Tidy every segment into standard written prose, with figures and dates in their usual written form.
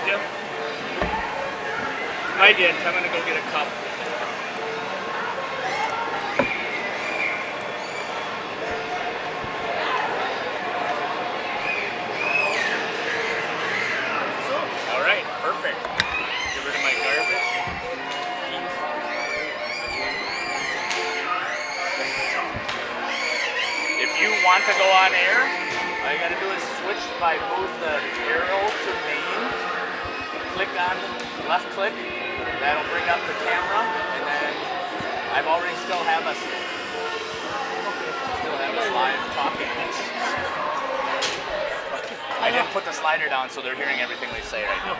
you? I did. I'm gonna go get a cup. All right, perfect. Get rid of my garbage. If you want to go on air, all you gotta do is switch by move the arrow to main. Click on left click. That'll bring up the camera, and then I've already still have us live talking. I didn't put the slider down, so they're hearing everything we say right now.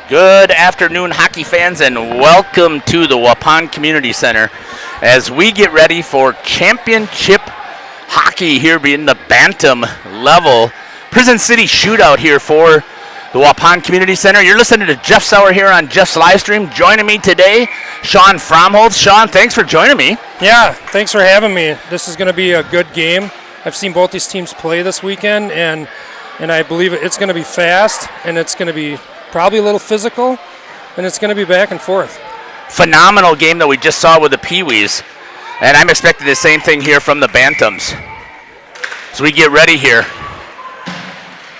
Good afternoon, hockey fans, and welcome to the Waupun Community Center as we get ready for championship hockey here in the Bantam level. Prison City Shootout here for the Waupun Community Center. You're listening to Jeff Sauer here on Jeff's live stream. Joining me today, Sean Fromholz. Sean, thanks for joining me. Yeah, thanks for having me. This is going to be a good game. I've seen both these teams play this weekend, and I believe it's going to be fast, and it's going to be probably a little physical, and it's going to be back and forth. Phenomenal game that we just saw with the Pee-wees, and I'm expecting the same thing here from the Bantams. So we get ready here.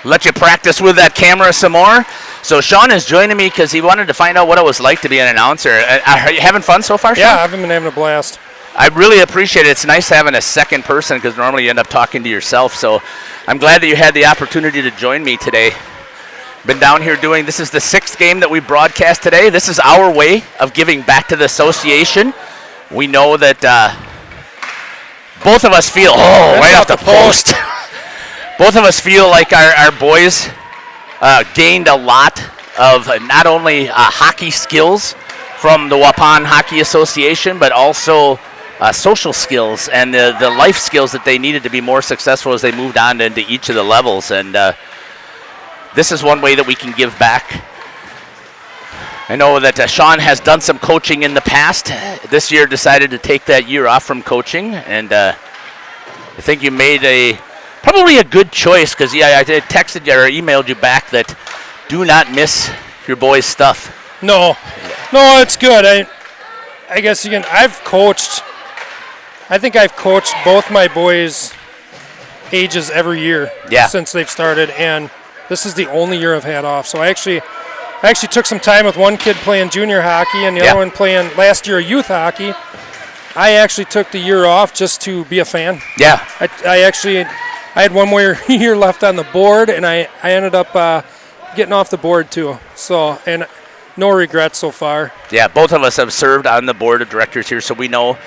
Let you practice with that camera some more. So Sean is joining me because he wanted to find out what it was like to be an announcer. Are you having fun so far, Sean? Yeah, I've been having a blast. I really appreciate it. It's nice having a second person because normally you end up talking to yourself. So I'm glad that you had the opportunity to join me today. Been down here doing, this is the 6th game that we broadcast today. This is our way of giving back to the association. We know that both of us feel, right off the post. Both of us feel like our boys gained a lot of not only hockey skills from the Waupun Hockey Association, but also social skills and the life skills that they needed to be more successful as they moved on into each of the levels. And this is one way that we can give back. I know that Sean has done some coaching in the past. This year decided to take that year off from coaching, and I think you made probably a good choice because I texted you or emailed you back that do not miss your boys' stuff. No, it's good. I guess you can. I think I've coached both my boys' ages every year since they've started, and this is the only year I've had off. So I actually took some time with one kid playing junior hockey and the other one playing last year youth hockey. I actually took the year off just to be a fan. Yeah. I had one more year left on the board, and I ended up getting off the board too. So, and no regrets so far. Yeah, both of us have served on the board of directors here, so we know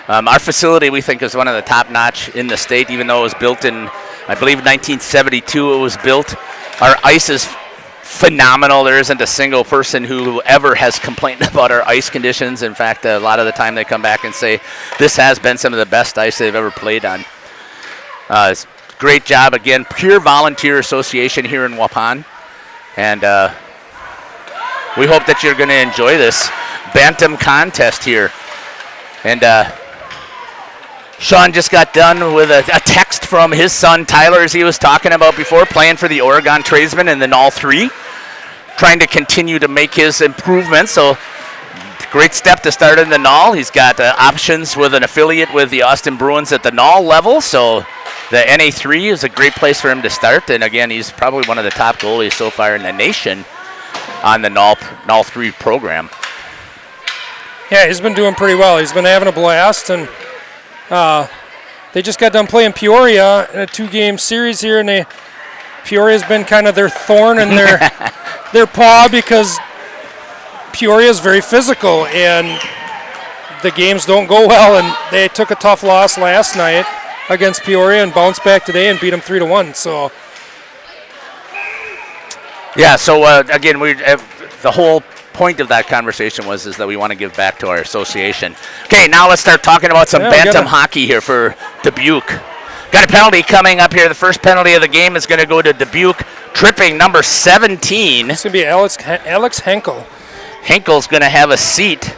our facility, we think, is one of the top-notch in the state, even though it was built in, I believe, 1972 it was built. Our ice is phenomenal. There isn't a single person who ever has complained about our ice conditions. In fact, a lot of the time they come back and say this has been some of the best ice they've ever played on. Great job, again, pure volunteer association here in Waupun. And we hope that you're going to enjoy this Bantam contest here. And Sean just got done with a text from his son, Tyler, as he was talking about before, playing for the Oregon Tradesmen in the NAL 3, trying to continue to make his improvements. So great step to start in the NAL. He's got options with an affiliate with the Austin Bruins at the NAL level. So the NA3 is a great place for him to start. And again, he's probably one of the top goalies so far in the nation on the NAL 3 program. Yeah, he's been doing pretty well. He's been having a blast, and they just got done playing Peoria in a 2-game series here, and Peoria's been kind of their thorn in their paw because Peoria is very physical, and the games don't go well, and they took a tough loss last night against Peoria and bounced back today and beat them 3-1. So yeah, so again, the whole point of that conversation is that we want to give back to our association. Okay, now let's start talking about some Bantam hockey here for Dubuque. Got a penalty coming up here. The first penalty of the game is going to go to Dubuque, tripping number 17. It's going to be Alex Henkel. Henkel's going to have a seat.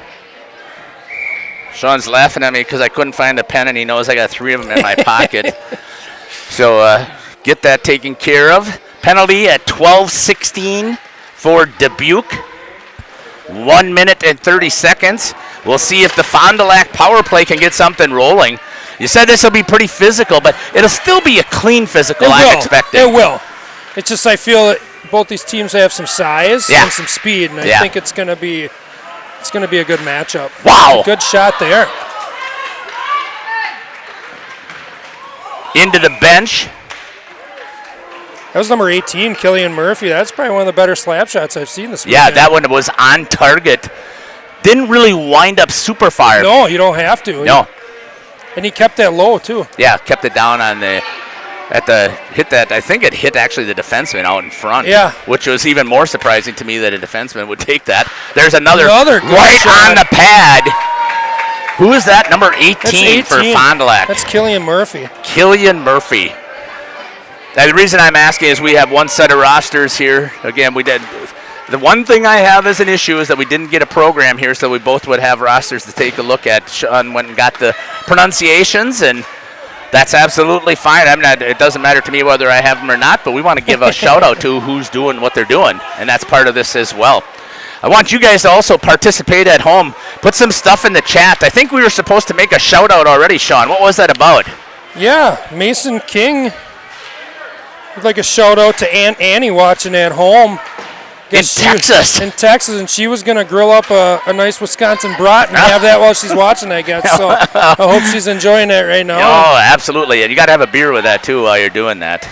Sean's laughing at me because I couldn't find a pen, and he knows I got 3 of them in my pocket. So get that taken care of. Penalty at 12:16 for Dubuque. 1 minute and 30 seconds. We'll see if the Fond du Lac power play can get something rolling. You said this will be pretty physical, but it'll still be a clean physical, I'm expecting. It will. It's just I feel that both these teams have some size and some speed, and I think it's going to be a good matchup. Wow. Good shot there. Into the bench. That was number 18, Killian Murphy. That's probably one of the better slap shots I've seen this weekend. Yeah, that one was on target. Didn't really wind up super far. No, you don't have to. No. And he kept that low, too. Yeah, kept it down on the I think it hit actually the defenseman out in front. Yeah. Which was even more surprising to me that a defenseman would take that. There's another good right shot. on the pad. Who is that? Number 18, for Fond du Lac. That's Killian Murphy. Killian Murphy. Now, the reason I'm asking is we have one set of rosters here. Again, we did. The one thing I have as an issue is that we didn't get a program here, so we both would have rosters to take a look at. Sean went and got the pronunciations, and that's absolutely fine. It doesn't matter to me whether I have them or not, but we want to give a shout out to who's doing what they're doing, and that's part of this as well. I want you guys to also participate at home. Put some stuff in the chat. I think we were supposed to make a shout out already, Sean. What was that about? Yeah, Mason King. I'd like a shout out to Aunt Annie watching at home. In Texas. In Texas, and she was going to grill up a nice Wisconsin brat and have that while she's watching, I guess. So I hope she's enjoying that right now. Oh, absolutely. And you got to have a beer with that, too, while you're doing that.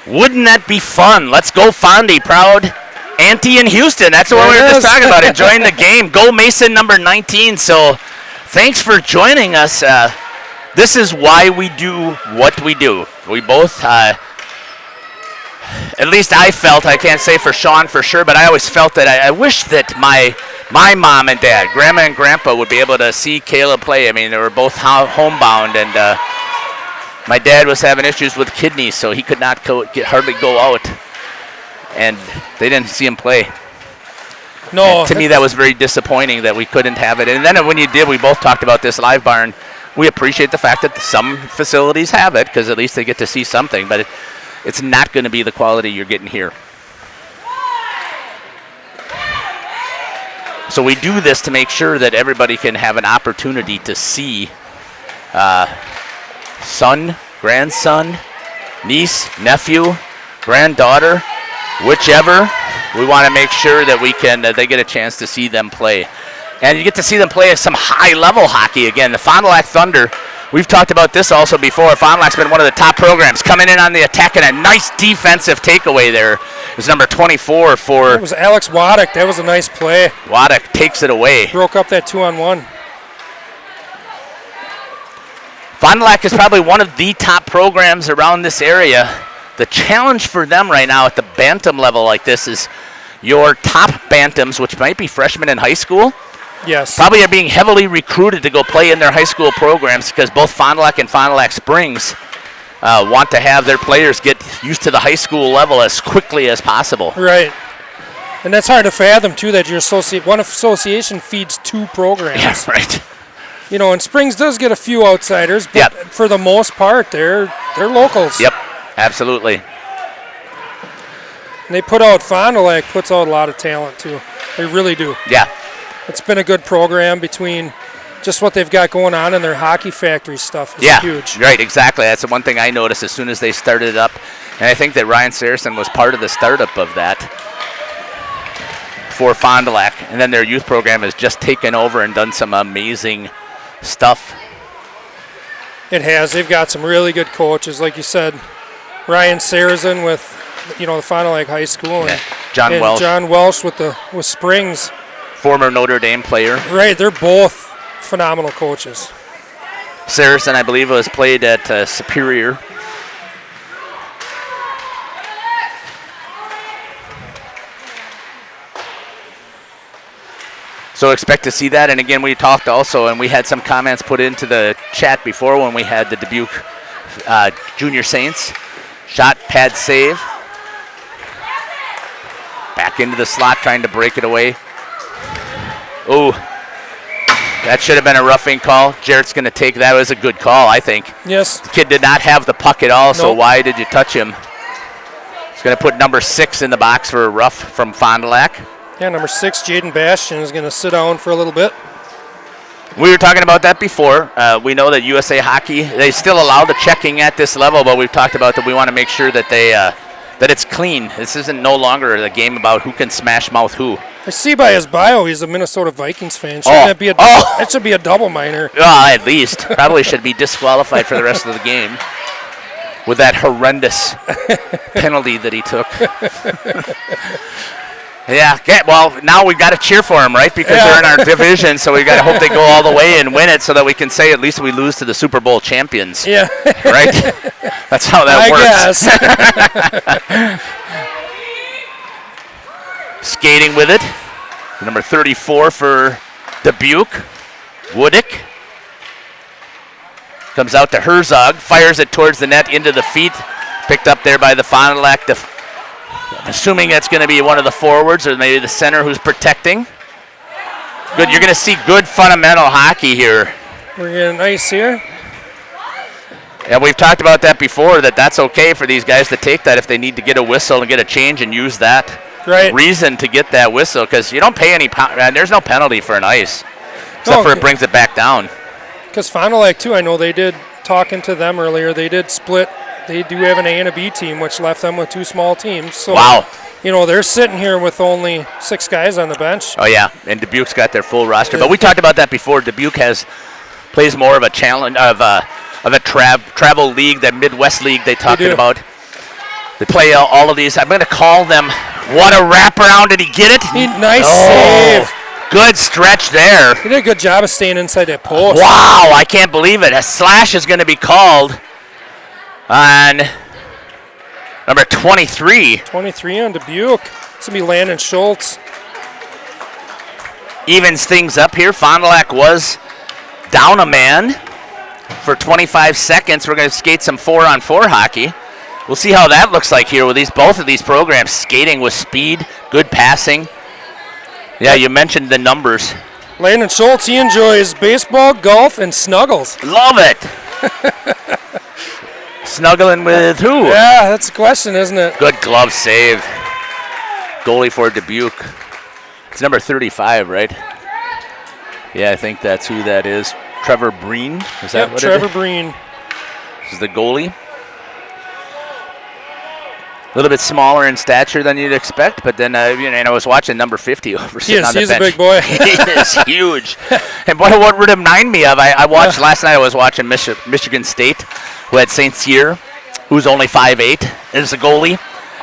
Wouldn't that be fun? Let's go, Fondy. Proud auntie in Houston. That's what we were just talking about, enjoying the game. Go Mason number 19. So thanks for joining us. This is why we do what we do. We both, at least I felt, I can't say for Sean for sure, but I always felt that I wish that my mom and dad, grandma and grandpa, would be able to see Caleb play. I mean, they were both homebound, and my dad was having issues with kidneys, so he could not hardly go out. And they didn't see him play. No. And to me, that was very disappointing that we couldn't have it. And then when you did, we both talked about this live barn. We appreciate the fact that some facilities have it because at least they get to see something, but it's not going to be the quality you're getting here. So we do this to make sure that everybody can have an opportunity to see son, grandson, niece, nephew, granddaughter, whichever. We want to make sure that they get a chance to see them play. And you get to see them play some high-level hockey again. The Fond du Lac Thunder, we've talked about this also before. Fond du Lac's been one of the top programs, coming in on the attack, and a nice defensive takeaway there. It was number 24 for... It was Alex Waddick. That was a nice play. Waddick takes it away. Broke up that 2-on-1. Fond du Lac is probably one of the top programs around this area. The challenge for them right now at the Bantam level like this is your top Bantams, which might be freshmen in high school, yes, probably are being heavily recruited to go play in their high school programs because both Fond du Lac and Fond du Lac Springs want to have their players get used to the high school level as quickly as possible. Right. And that's hard to fathom, too, that one association feeds two programs. Yeah, right. You know, and Springs does get a few outsiders, but for the most part, they're locals. Yep, absolutely. And they Fond du Lac puts out a lot of talent, too. They really do. Yeah. It's been a good program between just what they've got going on in their hockey factory stuff. It's huge. Right, exactly. That's the one thing I noticed as soon as they started it up. And I think that Ryan Saracen was part of the startup of that for Fond du Lac. And then their youth program has just taken over and done some amazing stuff. It has. They've got some really good coaches. Like you said, Ryan Saracen with, the Fond du Lac High School. And John Welsh. John Welsh with Springs. Former Notre Dame player. Right, they're both phenomenal coaches. Saracen, I believe, was played at Superior. So expect to see that. And again, we talked also, and we had some comments put into the chat before when we had the Dubuque Junior Saints. Shot, pad, save. Back into the slot, trying to break it away. Ooh, that should have been a roughing call. Jarrett's going to take that. It was a good call, I think. Yes. The kid did not have the puck at all, so why did you touch him? He's going to put number 6 in the box for a rough from Fond du Lac. Yeah, number 6, Jaden Bastian, is going to sit down for a little bit. We were talking about that before. We know that USA Hockey, they still allow the checking at this level, but we've talked about that we want to make sure that that it's clean. This isn't no longer a game about who can smash mouth who. I see by his bio he's a Minnesota Vikings fan. That should be a double minor. At least. Probably should be disqualified for the rest of the game with that horrendous penalty that he took. Yeah, well, now we've got to cheer for them, right? Because they're in our division, so we've got to hope they go all the way and win it so that we can say at least we lose to the Super Bowl champions. Yeah. Right? That's how that works. Guess. Skating with it. Number 34 for Dubuque. Woodick. Comes out to Herzog. Fires it towards the net into the feet. Picked up there by the Fond du Lac. Assuming that's going to be one of the forwards or maybe the center who's protecting. Good. You're going to see good fundamental hockey here. We're getting ice here. And we've talked about that before, that's okay for these guys to take that if they need to get a whistle and get a change and use that reason to get that whistle, because you don't pay any, there's no penalty for an ice, except for it brings it back down. Because Fond du Lac, too, I know they did, talking to them earlier, they did split. They do have an A and a B team, which left them with 2 small teams. So, wow. They're sitting here with only 6 guys on the bench. Oh, yeah, and Dubuque's got their full roster. But we talked about that before. Dubuque plays more of a challenge, of a travel league, that Midwest league they talked about. They play all of these. I'm going to call them, what a wraparound. Did he get it? Nice save. Good stretch there. He did a good job of staying inside that post. Wow, I can't believe it. A slash is going to be called on number 23. 23 on Dubuque. It's going to be Landon Schultz. Evens things up here. Fond du Lac was down a man for 25 seconds. We're going to skate some 4-on-4 hockey. We'll see how that looks like here with both of these programs skating with speed, good passing. Yeah, you mentioned the numbers. Landon Schultz, he enjoys baseball, golf, and snuggles. Love it. Snuggling with who? Yeah, that's the question, isn't it? Good glove save. Goalie for Dubuque. It's number 35, right? Yeah, I think that's who that is. Trevor Breen? Is that what Trevor it is? Breen. This is the goalie. A little bit smaller in stature than you'd expect, but then and I was watching number 50 over sitting on the bench. He's a big boy. He is huge. And boy, what would remind me of, I watched last night, I was watching Michigan State, who had St. Cyr, who's only 5'8", is the goalie.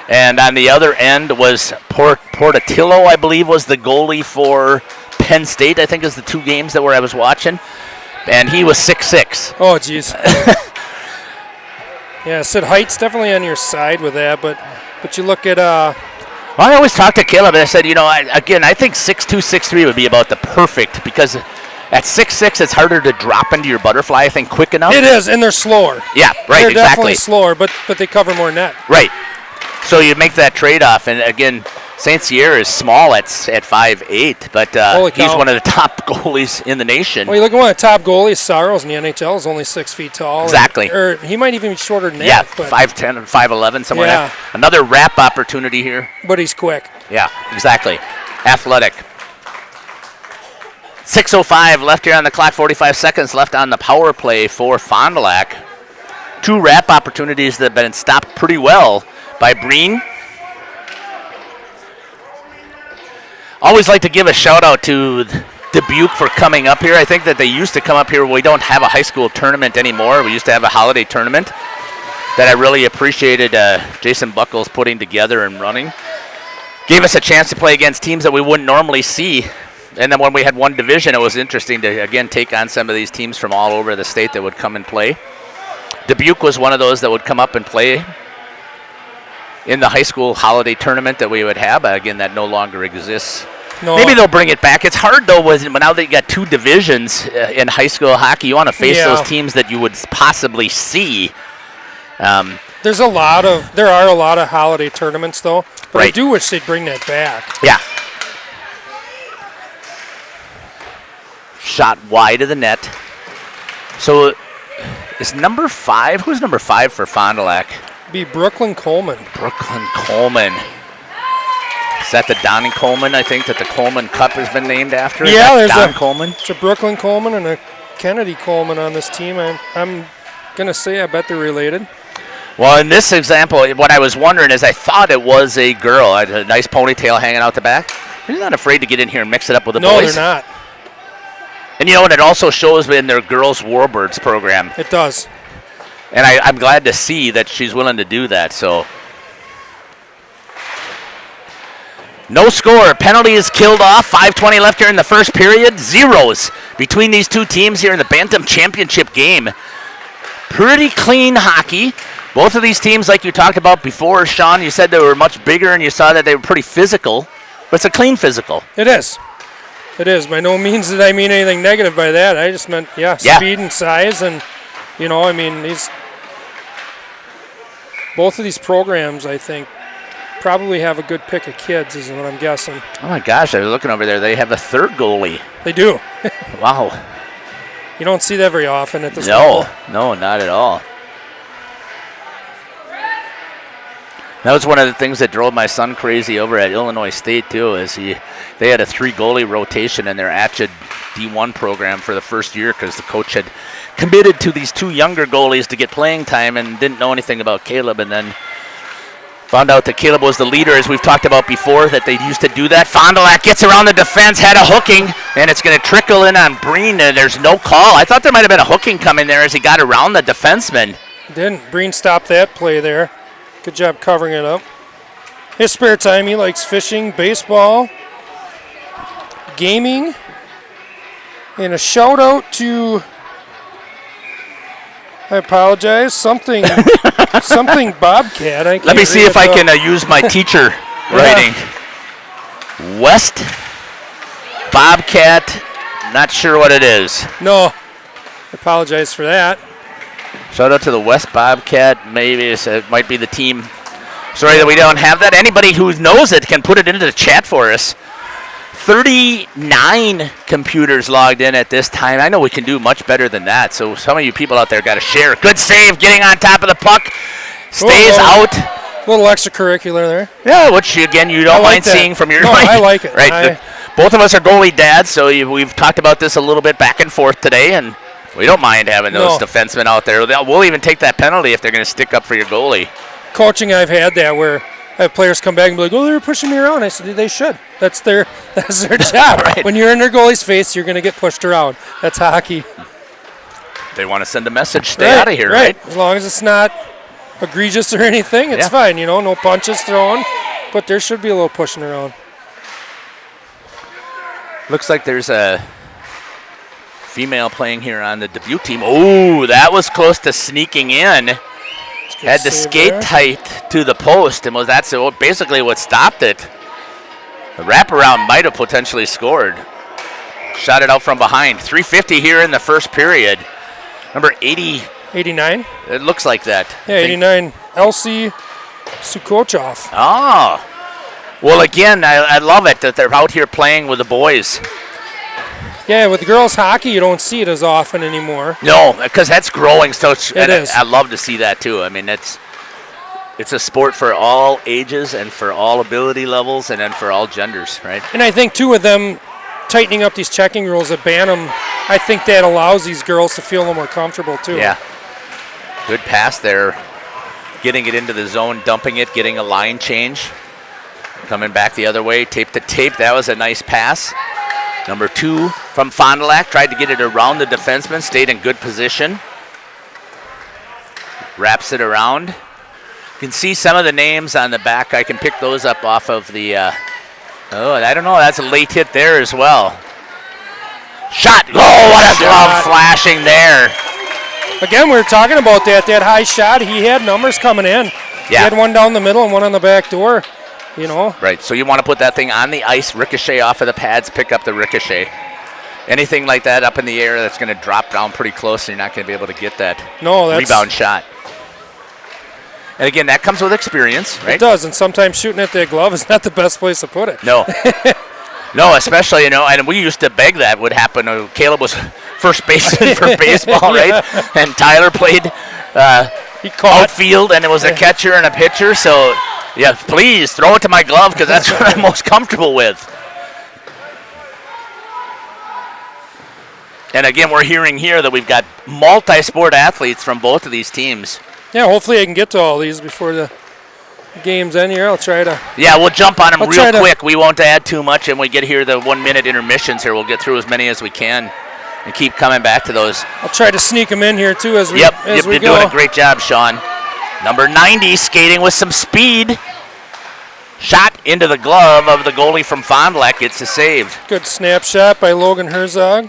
And on the other end was Portillo, I believe, was the goalie for Penn State, I think is the 2 games that I was watching. And he was 6'6". Oh, jeez. Yeah, Sid, height's definitely on your side with that, but you look at I always talk to Caleb, and I said, I think 6'2", 6'3" would be about the perfect, because at 6'6", it's harder to drop into your butterfly, I think, quick enough. It is, and they're slower. Yeah, right, they're exactly. Definitely slower, but they cover more net. Right. So you make that trade-off, and again, St. Cyr is small at 5'8", but he's one of the top goalies in the nation. Well, you look at one of the top goalies, Saros in the NHL, is only 6 feet tall. Exactly. Or he might even be shorter than that. Yeah, 5'10", 5'11", somewhere yeah. there. Another wrap opportunity here. But he's quick. Yeah, exactly. Athletic. 6:05 left here on the clock, 45 seconds left on the power play for Fond du Lac. 2 wrap opportunities that have been stopped pretty well by Breen. Always like to give a shout out to Dubuque for coming up here. I think that they used to come up here. We don't have a high school tournament anymore. We used to have a holiday tournament that I really appreciated Jason Buckles putting together and running. Gave us a chance to play against teams that we wouldn't normally see. And then when we had one division, it was interesting to, again, take on some of these teams from all over the state that would come and play. Dubuque was one of those that would come up and play in the high school holiday tournament that we would have. Again, that no longer exists. No. Maybe they'll bring it back. It's hard, though, now that you got 2 divisions in high school hockey. You want to face those teams that you would possibly see. There are a lot of holiday tournaments, though. But right. I do wish they'd bring that back. Yeah. Shot wide of the net. So is number 5? Who's number 5 for Fond du Lac? Be Brooklyn Coleman. Brooklyn Coleman. Is that the Don Coleman? I think that the Coleman Cup has been named after. Yeah, there's Don Coleman. It's a Brooklyn Coleman and a Kennedy Coleman on this team. I'm gonna say I bet they're related. Well, in this example, what I was wondering is I thought it was a girl. I had a nice ponytail hanging out the back. They're not afraid to get in here and mix it up with the boys. No, they're not. And you know what? It also shows in their Girls Warbirds program. It does. And I'm glad to see that she's willing to do that. So No score. Penalty is killed off. 5:20 left here in the first period. Zeros between these two teams here in the Bantam Championship game. Pretty clean hockey. Both of these teams, like you talked about before, Sean, you said they were much bigger and you saw that they were pretty physical. But it's a clean physical. It is. It is. By no means did I mean anything negative by that. I just meant, speed and size. And, both of these programs, I think, probably have a good pick of kids, is what I'm guessing. Oh, my gosh. I was looking over there. They have a third goalie. They do. Wow. You don't see that very often at this level. No, not at all. That was one of the things that drove my son crazy over at Illinois State, too, is they had a 3-goalie rotation in their ACHA D1 program for the first year because the coach had committed to these 2 younger goalies to get playing time and didn't know anything about Caleb, and then found out that Caleb was the leader, as we've talked about before, that they used to do that. Fond du Lac gets around the defense, had a hooking, and it's going to trickle in on Breen, and there's no call. I thought there might have been a hooking coming there as he got around the defenseman. Didn't. Breen stopped that play there. Good job covering it up. His spare time, he likes fishing, baseball, gaming, and a shout out to, I apologize, something Bobcat. Let me see if I can use my teacher writing. West Bobcat, not sure what it is. No, I apologize for that. Shout out to the West Bobcat. Maybe it might be the team. Sorry that we don't have that. Anybody who knows it can put it into the chat for us. 39 computers logged in at this time. I know we can do much better than that. So some of you people out there got to share. Good save, getting on top of the puck. Stays out. A little extracurricular there. Yeah, which again you don't mind seeing from your. No, I like it. Right. Both of us are goalie dads, so we've talked about this a little bit back and forth today, and we don't mind having those defensemen out there. We'll even take that penalty if they're going to stick up for your goalie. Coaching, I've had that where I have players come back and be like, "Oh, they're pushing me around." I said, "They should. That's their job. Right. When you're in their goalie's face, you're going to get pushed around. That's hockey." They want to send a message. Stay out of here, right? As long as it's not egregious or anything, it's fine. No punches thrown, but there should be a little pushing around. Looks like there's a female playing here on the Dubuque team. Oh, that was close to sneaking in. Had to skate tight to the post, and that's basically what stopped it. The wraparound might have potentially scored. Shot it out from behind. 3:50 here in the first period. Number 80. 89? It looks like that. Yeah, 89. Elsie Sukochov. Oh. Well, again, I love it that they're out here playing with the boys. Yeah, with girls hockey, you don't see it as often anymore. No, because that's growing still. It is. I love to see that, too. I mean, it's a sport for all ages and for all ability levels and then for all genders, right? And I think, too, with them tightening up these checking rules at Bantam, I think that allows these girls to feel a little more comfortable, too. Yeah. Good pass there. Getting it into the zone, dumping it, getting a line change. Coming back the other way, tape to tape. That was a nice pass. Number 2 from Fond du Lac tried to get it around the defenseman, stayed in good position. Wraps it around. You can see some of the names on the back. I can pick those up off of the, I don't know. That's a late hit there as well. Shot. Oh, what a glove flashing there. Again, we were talking about that high shot. He had numbers coming in. Yeah. He had one down the middle and one on the back door. Right, so you want to put that thing on the ice, ricochet off of the pads, pick up the ricochet. Anything like that up in the air that's going to drop down pretty close, so you're not going to be able to get that rebound shot. And again, that comes with experience, right? It does, and sometimes shooting at the glove is not the best place to put it. No. No, especially, and we used to beg that would happen. Caleb was first baseman for baseball, right? And Tyler played outfield, and it was a catcher and a pitcher, so... Yeah, please throw it to my glove because that's what I'm most comfortable with. And again, we're hearing here that we've got multi-sport athletes from both of these teams. Yeah, hopefully I can get to all these before the game's end here. I'll try to. Yeah, we'll jump on them real quick. We won't add too much, and we get here the 1-minute intermissions here. We'll get through as many as we can and keep coming back to those. I'll try to sneak them in here too as we Yep, you're doing a great job, Sean. Number 90 skating with some speed. shot into the glove of the goalie from Fond du Lac. Gets a save. Good snapshot by Logan Herzog.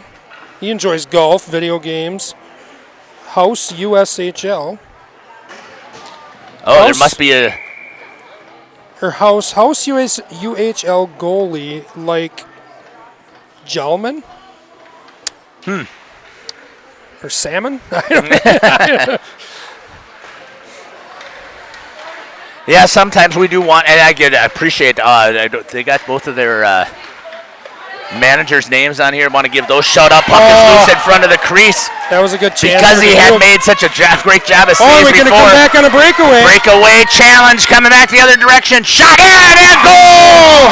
He enjoys golf, video games. House USHL. Oh, there must be a... Her House UHL goalie like Gelman? Or Salmon? I don't know. Yeah, sometimes we do want, and I appreciate, they got both of their managers' names on here. Want to give those shout-out. Puck is loose in front of the crease. That was a good chance. Because he had made such a great job of saves before. We're going to come back on a breakaway. Breakaway challenge coming back the other direction. Shot in and goal!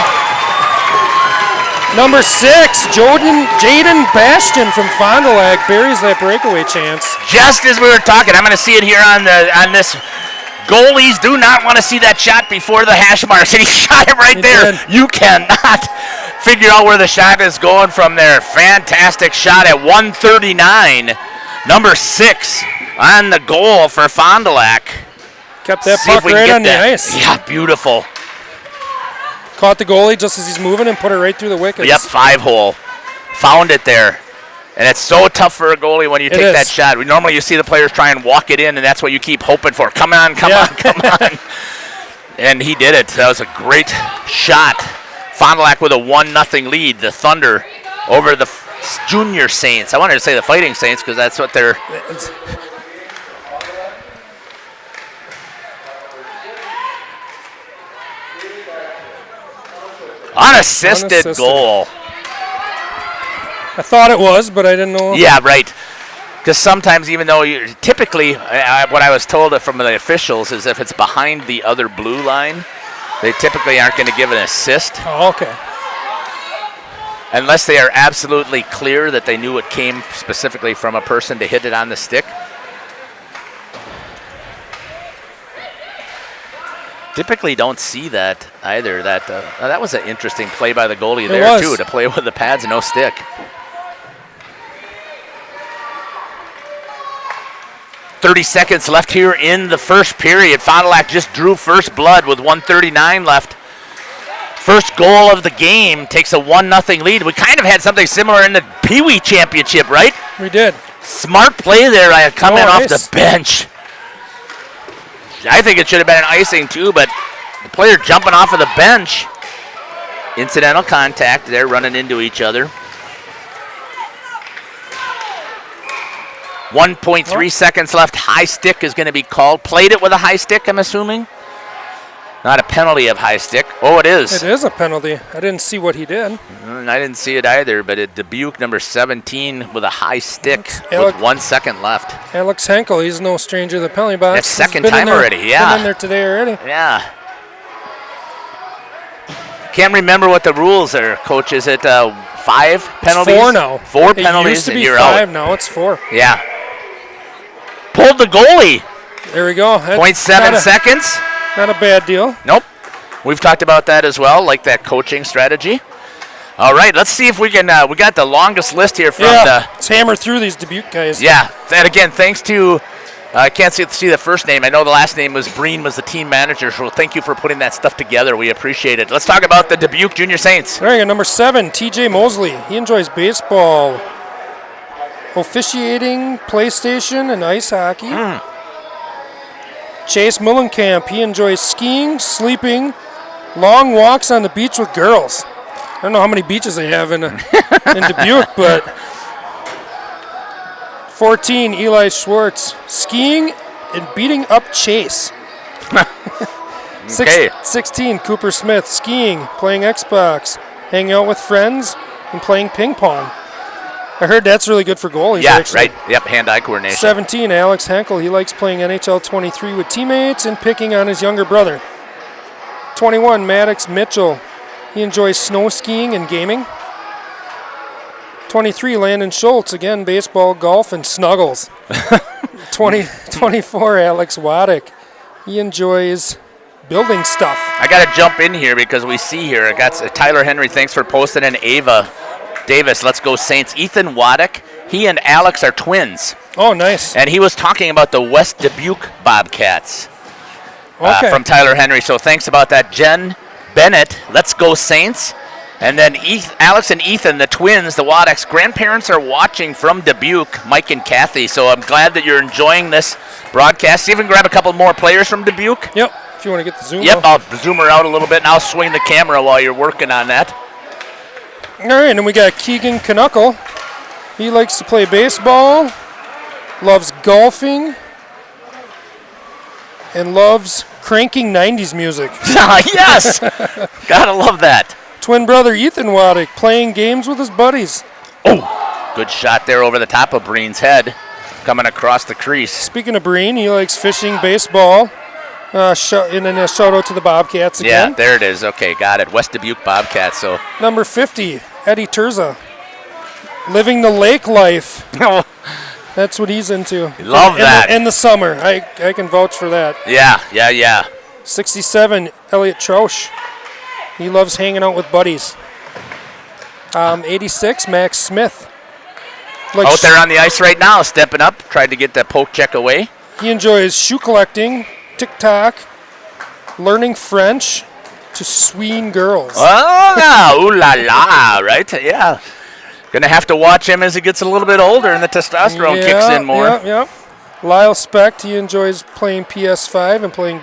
Number 6, Jaden Bastion from Fond du Lac buries that breakaway chance. Just as we were talking, I'm going to see it here on this. Goalies do not want to see that shot before the hash marks, and he shot it right there. You cannot figure out where the shot is going from there. Fantastic shot at 139. Number 6 on the goal for Fond du Lac. Kept that puck right on the ice. Yeah, beautiful. Caught the goalie just as he's moving and put it right through the wickets. Yep, 5-hole. Found it there. And it's so tough for a goalie when you take that shot. Normally you see the players try and walk it in, and that's what you keep hoping for. Come on, come on. And he did it. That was a great shot. Fond du Lac with a 1-0 lead. The Thunder over the Junior Saints. I wanted to say the Fighting Saints because that's what they're... Unassisted goal. I thought it was, but I didn't know. Yeah, right. Because sometimes, even though typically, what I was told from the officials is if it's behind the other blue line, they typically aren't going to give an assist. Oh, okay. Unless they are absolutely clear that they knew it came specifically from a person to hit it on the stick. Typically don't see that either. That was an interesting play by the goalie there, too, to play with the pads and no stick. .30 seconds left here in the first period. Fond du Lac just drew first blood with 1:39 left. First goal of the game takes a 1-0 lead. We kind of had something similar in the Pee Wee Championship, right? We did. Smart play there. I come in off the bench. I think it should have been an icing too, but the player jumping off of the bench. Incidental contact. They're running into each other. 1.3 seconds left. High stick is going to be called. Played it with a high stick, I'm assuming. Not a penalty of high stick. Oh, it is. It is a penalty. I didn't see what he did. I didn't see it either, but it Dubuque, number 17, with a high stick with 1 second left. Alex Henkel, he's no stranger to the penalty box. That's second time already, yeah. Been in there today already. Yeah. Can't remember what the rules are, Coach. Is it 5 penalties? It's 4 now. 4 penalties and you're out. It used to be 5, out. now it's 4. Yeah. Pulled the goalie. There we go. 0.7 seconds. Not a bad deal. Nope. We've talked about that as well, like that coaching strategy. All right, let's see if we can, we got the longest list here from let's hammer through these Dubuque guys. Yeah, and again, thanks to, I can't see the first name. I know the last name was Breen, was the team manager, so thank you for putting that stuff together. We appreciate it. Let's talk about the Dubuque Junior Saints. There you go, number 7, TJ Mosley. He enjoys baseball, officiating, PlayStation, and ice hockey. Chase Mullenkamp, he enjoys skiing, sleeping, long walks on the beach with girls. I don't know how many beaches they have in Dubuque, but 14, Eli Schwartz, skiing and beating up Chase. Okay. 16, Cooper Smith, skiing, playing Xbox, hanging out with friends, and playing ping pong. I heard that's really good for goalies, actually. Right. Yep, hand-eye coordination. 17, Alex Henkel. He likes playing NHL 23 with teammates and picking on his younger brother. 21, Maddox Mitchell. He enjoys snow skiing and gaming. 23, Landon Schultz. Again, baseball, golf, and snuggles. 24, Alex Waddick. He enjoys building stuff. I got to jump in here because we see here, I got Tyler Henry, thanks for posting, and Ava Davis, let's go Saints. Ethan Waddick, he and Alex are twins. Oh, nice. And he was talking about the West Dubuque Bobcats from Tyler Henry. So thanks about that. Jen Bennett, let's go Saints. And then Alex and Ethan, the twins, the Wadecks, grandparents are watching from Dubuque, Mike and Kathy. So I'm glad that you're enjoying this broadcast. See if we can grab a couple more players from Dubuque. Yep, if you want to get the zoom. Yep, I'll zoom her out a little bit, and I'll swing the camera while you're working on that. All right, and then we got Keegan Knuckle. He likes to play baseball, loves golfing, and loves cranking 90s music. Yes! Gotta love that. Twin brother Ethan Waddick playing games with his buddies. Oh, good shot there over the top of Breen's head, coming across the crease. Speaking of Breen, he likes fishing, baseball, and then a shout out to the Bobcats again. Yeah, there it is. Okay, got it. West Dubuque Bobcats. So Number 50, Eddie Terza, living the lake life. That's what he's into. Love that. In the summer, I can vouch for that. Yeah. 67, Elliot Troush. He loves hanging out with buddies. 86, Max Smith. Out there on the ice right now, stepping up, tried to get that poke check away. He enjoys shoe collecting, TikTok, learning French, to sween girls. Oh, ooh la la, right? Yeah. Gonna have to watch him as he gets a little bit older and the testosterone kicks in more. Yep. Lyle Specht, he enjoys playing PS5 and playing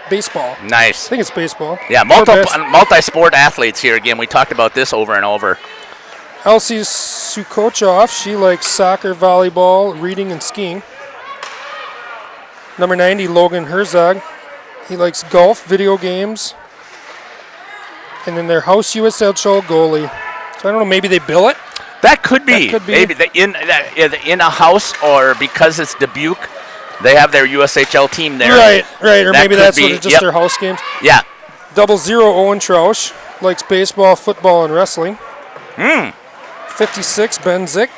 baseball. Nice. I think it's baseball. Yeah, multi-sport athletes here again. We talked about this over and over. Elsie Sukochov, she likes soccer, volleyball, reading, and skiing. Number 90, Logan Herzog. He likes golf, video games, and then their House USL show goalie. So I don't know, maybe they bill it? That could be. Maybe in a house, or because it's Dubuque, they have their USHL team there. Right. Or maybe that's just their house games. Yeah. 00 Owen Troush likes baseball, football, and wrestling. 56 Ben Zick.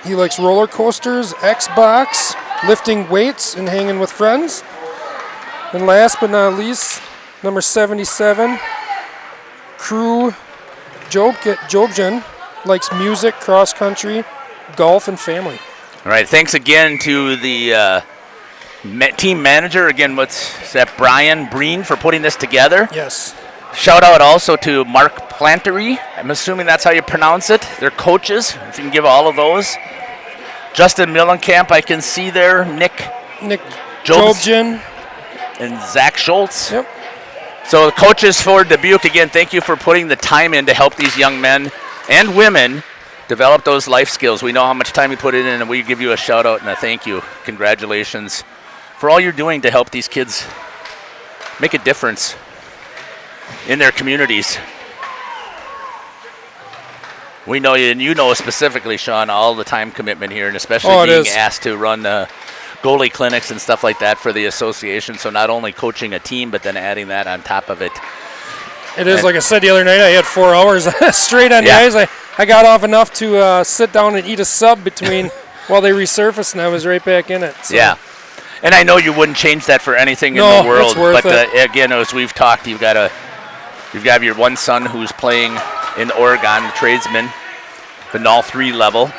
He likes roller coasters, Xbox, lifting weights, and hanging with friends. And last but not least, number 77, Crew Jobjan likes music, cross country, golf, and family. All right, thanks again to the team manager, again, what's that, Brian Breen, for putting this together. Yes. Shout out also to Mark Plantery. I'm assuming that's how you pronounce it. Their coaches, if you can give all of those. Justin Millenkamp, I can see there. Nick Jobjan. And Zach Schultz. Yep. So the coaches for Dubuque, again, thank you for putting the time in to help these young men and women develop those life skills. We know how much time you put in, and we give you a shout out and a thank you. Congratulations for all you're doing to help these kids make a difference in their communities. We know you, and you know specifically, Sean, all the time commitment here, and especially being asked to run goalie clinics and stuff like that for the association. So not only coaching a team, but then adding that on top of it. It is, like I said the other night, I had 4 hours straight on the ice. I got off enough to sit down and eat a sub between while they resurfaced, and I was right back in it. So. Yeah. And I know you wouldn't change that for anything in the world. But again, as we've talked, you've got your one son who's playing in Oregon, the tradesman, the NAL 3 level,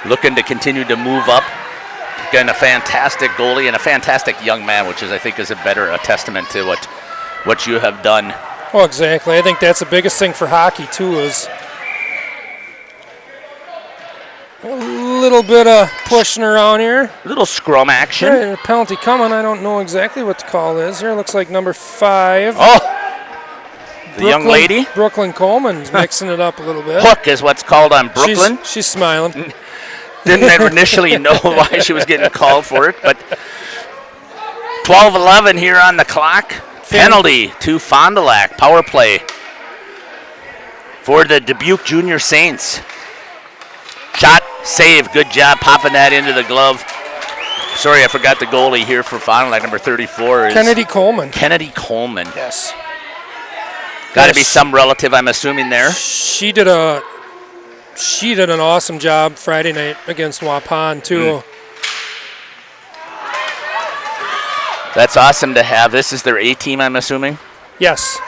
looking to continue to move up. Again, a fantastic goalie and a fantastic young man, which is, I think, is a testament to what you have done. Well, exactly. I think that's the biggest thing for hockey, too, is a little bit of pushing around here. A little scrum action. Right, a penalty coming. I don't know exactly what the call is here. Looks like number 5. Oh, the young lady? Brooklyn Coleman's mixing it up a little bit. Hook is what's called on Brooklyn. She's smiling. Didn't initially know why she was getting called for it, but 12-11 here on the clock. Penalty to Fond du Lac. Power play for the Dubuque Junior Saints. Shot, save, good job popping that into the glove. Sorry, I forgot the goalie here for Fond du Lac, number 34. Kennedy Coleman. Kennedy Coleman. Yes. Got to be some relative, I'm assuming, there. She did an awesome job Friday night against Waupun, too. That's awesome to have. This is their A team, I'm assuming? Yes.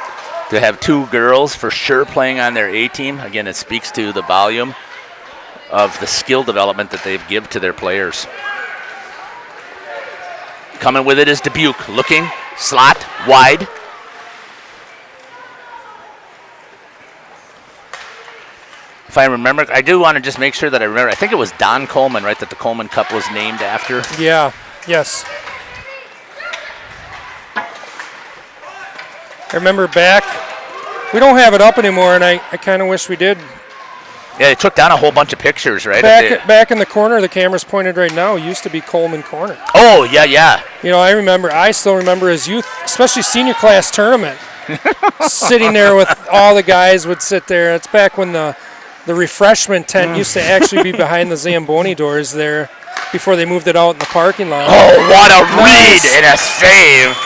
To have 2 girls for sure playing on their A team. Again, it speaks to the volume of the skill development that they've given to their players. Coming with it is Dubuque. Looking, slot, wide. If I remember, I do want to just make sure that I remember. I think it was Don Coleman, right, that the Coleman Cup was named after. Yeah, yes. I remember back, we don't have it up anymore, and I kind of wish we did. Yeah, they took down a whole bunch of pictures, right? Back in the corner, the camera's pointed right now, used to be Coleman Corner. Oh, yeah. You know, I still remember as youth, especially senior class tournament, sitting there with all the guys would sit there. It's back when the refreshment tent used to actually be behind the Zamboni doors there before they moved it out in the parking lot. Oh, what a read and a save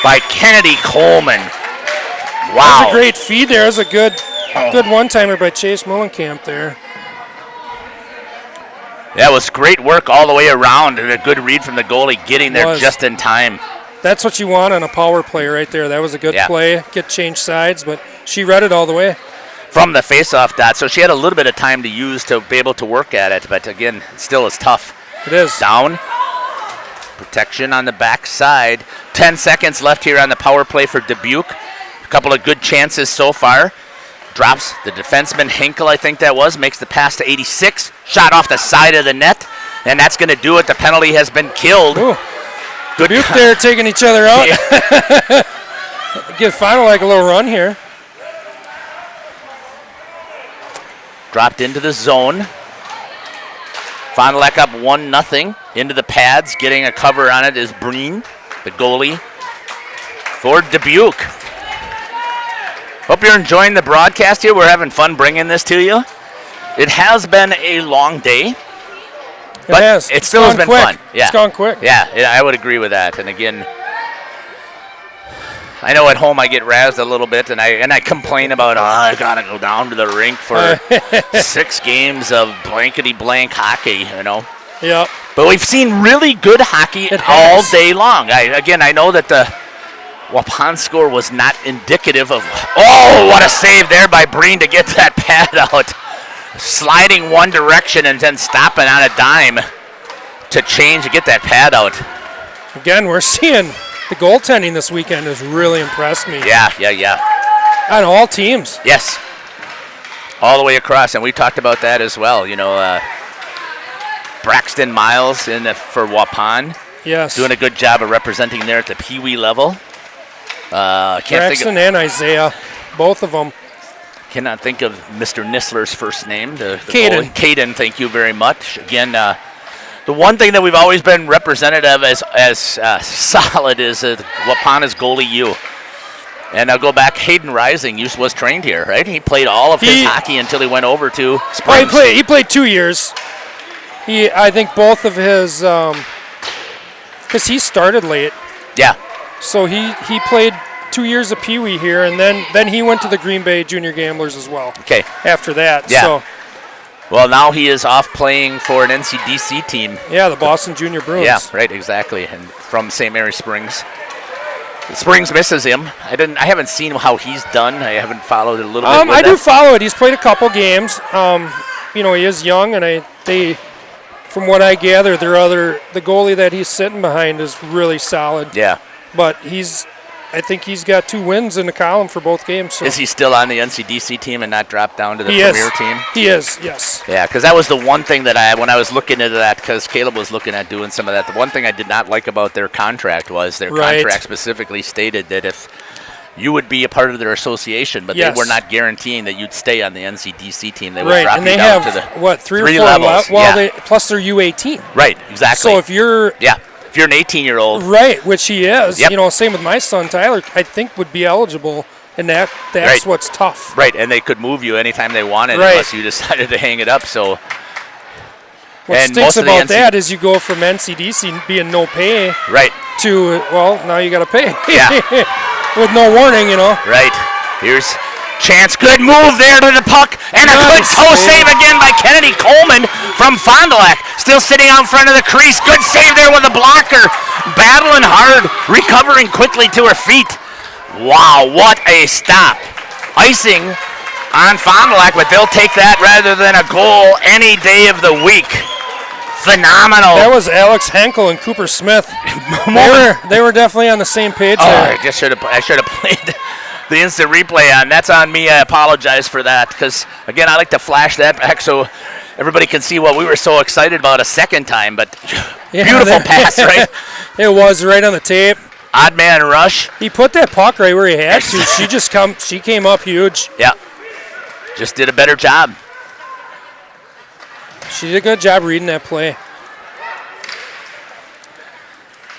by Kennedy Coleman. Wow. That was a great feed there. It was a good one-timer by Chase Mullenkamp there. That was great work all the way around and a good read from the goalie getting there just in time. That's what you want on a power play right there. That was a good play. Get changed sides, but she read it all the way. From the face-off dot, so she had a little bit of time to use to be able to work at it, but again, still is tough. It is. Down. Protection on the back side. 10 seconds left here on the power play for Dubuque. A couple of good chances so far. Drops the defenseman, Hinkle, I think that was, makes the pass to 86. Shot off the side of the net, and that's going to do it. The penalty has been killed. Ooh. Good Dubuque there taking each other out. Give Final like a little run here. Dropped into the zone. Fond du Lac up 1-0 into the pads. Getting a cover on it is Breen, the goalie for Dubuque. Hope you're enjoying the broadcast here. We're having fun bringing this to you. It has been a long day. It still has been fun. Yeah. It's gone quick. Yeah, I would agree with that. And again, I know at home I get razzed a little bit, and I complain about, I gotta go down to the rink for 6 games of blankety-blank hockey, you know. Yep. But we've seen really good hockey all day long. I know that the Waupun score was not indicative of, what a save there by Breen to get that pad out. Sliding one direction and then stopping on a dime to change to get that pad out. Again, we're seeing the goaltending this weekend has really impressed me. Yeah. On all teams. Yes. All the way across, and we talked about that as well. You know, Braxton Miles for Waupun. Yes. Doing a good job of representing there at the Pee Wee level. Braxton and Isaiah, both of them. Cannot think of Mr. Nissler's first name. Caden. Caden, thank you very much. Again, the one thing that we've always been representative as solid is Waupana's goalie U. And I'll go back, Hayden Rising was trained here, right? He played all of his hockey until he went over to Springs. He played 2 years. I think both of his, because he started late. Yeah. So he played 2 years of Pee Wee here, and then he went to the Green Bay Junior Gamblers as well. Okay. After that, yeah. So. Well, now he is off playing for an NCDC team. Yeah, the Boston Junior Bruins. Yeah, right, exactly, and from St. Mary Springs. Springs misses him. I haven't seen how he's done. I haven't followed it a little bit. I do follow it. He's played a couple games. You know, he is young, and from what I gather, the goalie that he's sitting behind is really solid. Yeah. But I think he's got 2 wins in the column for both games. So. Is he still on the NCDC team and not dropped down to the Premier team? He is, yes. Yeah, because that was the one thing that when I was looking into that, because Caleb was looking at doing some of that, the one thing I did not like about their contract was their contract specifically stated that if you would be a part of their association, but they were not guaranteeing that you'd stay on the NCDC team. They would drop you down to the 3 or 4 levels. Plus their U18. Right, exactly. So if you're an 18-year-old. Right, which he is. Yep. You know, same with my son, Tyler, I think would be eligible, and that's what's tough. Right, and they could move you anytime they wanted unless you decided to hang it up. So what stinks about that is you go from NCDC being no pay to, now you got to pay. Yeah. With no warning, you know. Right. Here's chance. Good move there to the puck. And a good toe save again by Kennedy Coleman from Fond du Lac. Still sitting out in front of the crease. Good save there with a blocker. Battling hard. Recovering quickly to her feet. Wow, what a stop. Icing on Fond du Lac, but they'll take that rather than a goal any day of the week. Phenomenal. That was Alex Henkel and Cooper Smith. They were definitely on the same page there. I should have played the instant replay on. That's on me. I apologize for that because, again, I like to flash that back so everybody can see what we were so excited about a second time. But beautiful pass, right? It was right on the tape. Odd man rush. He put that puck right where he had to. She came up huge. Yeah. Just did a better job. She did a good job reading that play.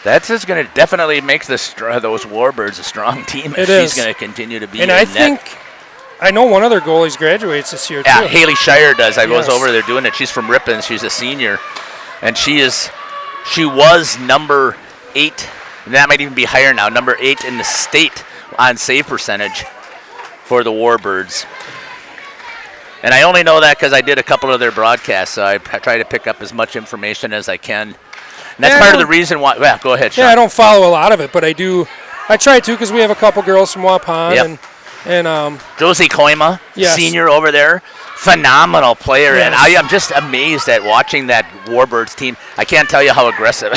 That's just going to definitely make those Warbirds a strong team. It She's is. going to continue to be And in I net. think, I know one of their goalies graduates this year, Yeah, too. Haley Shire does. I was Yes. over there doing it. She's from Ripon. She's a senior. And she was number 8, and that might even be higher now, number 8 in the state on save percentage for the Warbirds. And I only know that because I did a couple of their broadcasts, so I try to pick up as much information as I can. And that's part of the reason why. Well, go ahead, Sean. Yeah, I don't follow a lot of it, but I do. I try to because we have a couple girls from Waupun. Yep. And Josie Koima, yes. senior over there, phenomenal player. Yes. And I am just amazed at watching that Warbirds team. I can't tell you how aggressive.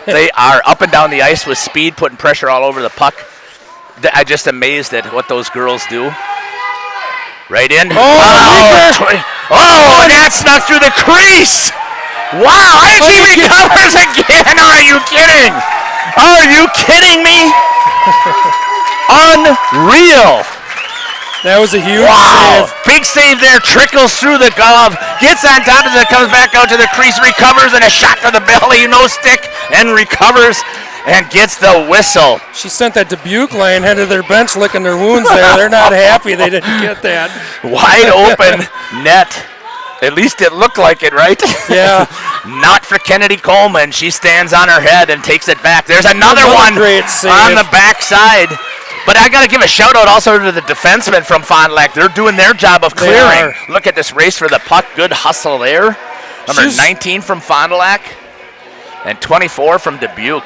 They are up and down the ice with speed, putting pressure all over the puck. I'm just amazed at what those girls do. Right in. Oh, and that snuck through the crease. Wow, and she recovers again. Are you kidding? Are you kidding me? Unreal. that was a huge Wow. save. Big save there. Trickles through the glove. Gets on top of it. Comes back out to the crease. Recovers. And a shot to the belly. No stick. And recovers. And gets the whistle. She sent that Dubuque line headed to their bench licking their wounds there. They're not happy they didn't get that. Wide open net. At least it looked like it, right? Yeah. Not for Kennedy Coleman. She stands on her head and takes it back. There's another one great save. on the backside. But I got to give a shout out also to the defensemen from Fond du Lac. They're doing their job of clearing. Look at this race for the puck. Good hustle there. Number 19 from Fond du Lac and 24 from Dubuque.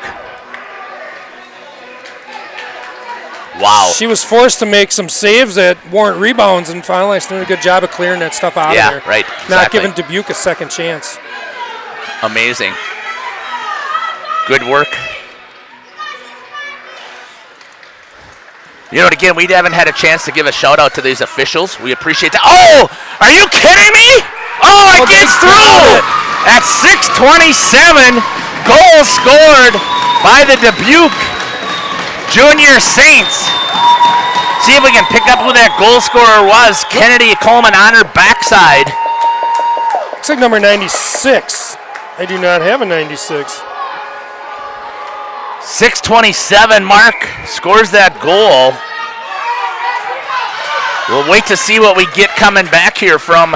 Wow. She was forced to make some saves that weren't rebounds, and finally she's doing a good job of clearing that stuff out of there. Yeah, right. Not Exactly. giving Dubuque a second chance. Amazing. Good work. You know, again, we haven't had a chance to give a shout out to these officials. We appreciate that. Oh, are you kidding me? Oh, it gets through at 6:27. Goal scored by the Dubuque Junior Saints. See if we can pick up who that goal scorer was. Kennedy Coleman on her backside. Looks like number 96. I do not have a 96. 6:27, Mark scores that goal. We'll wait to see what we get coming back here from.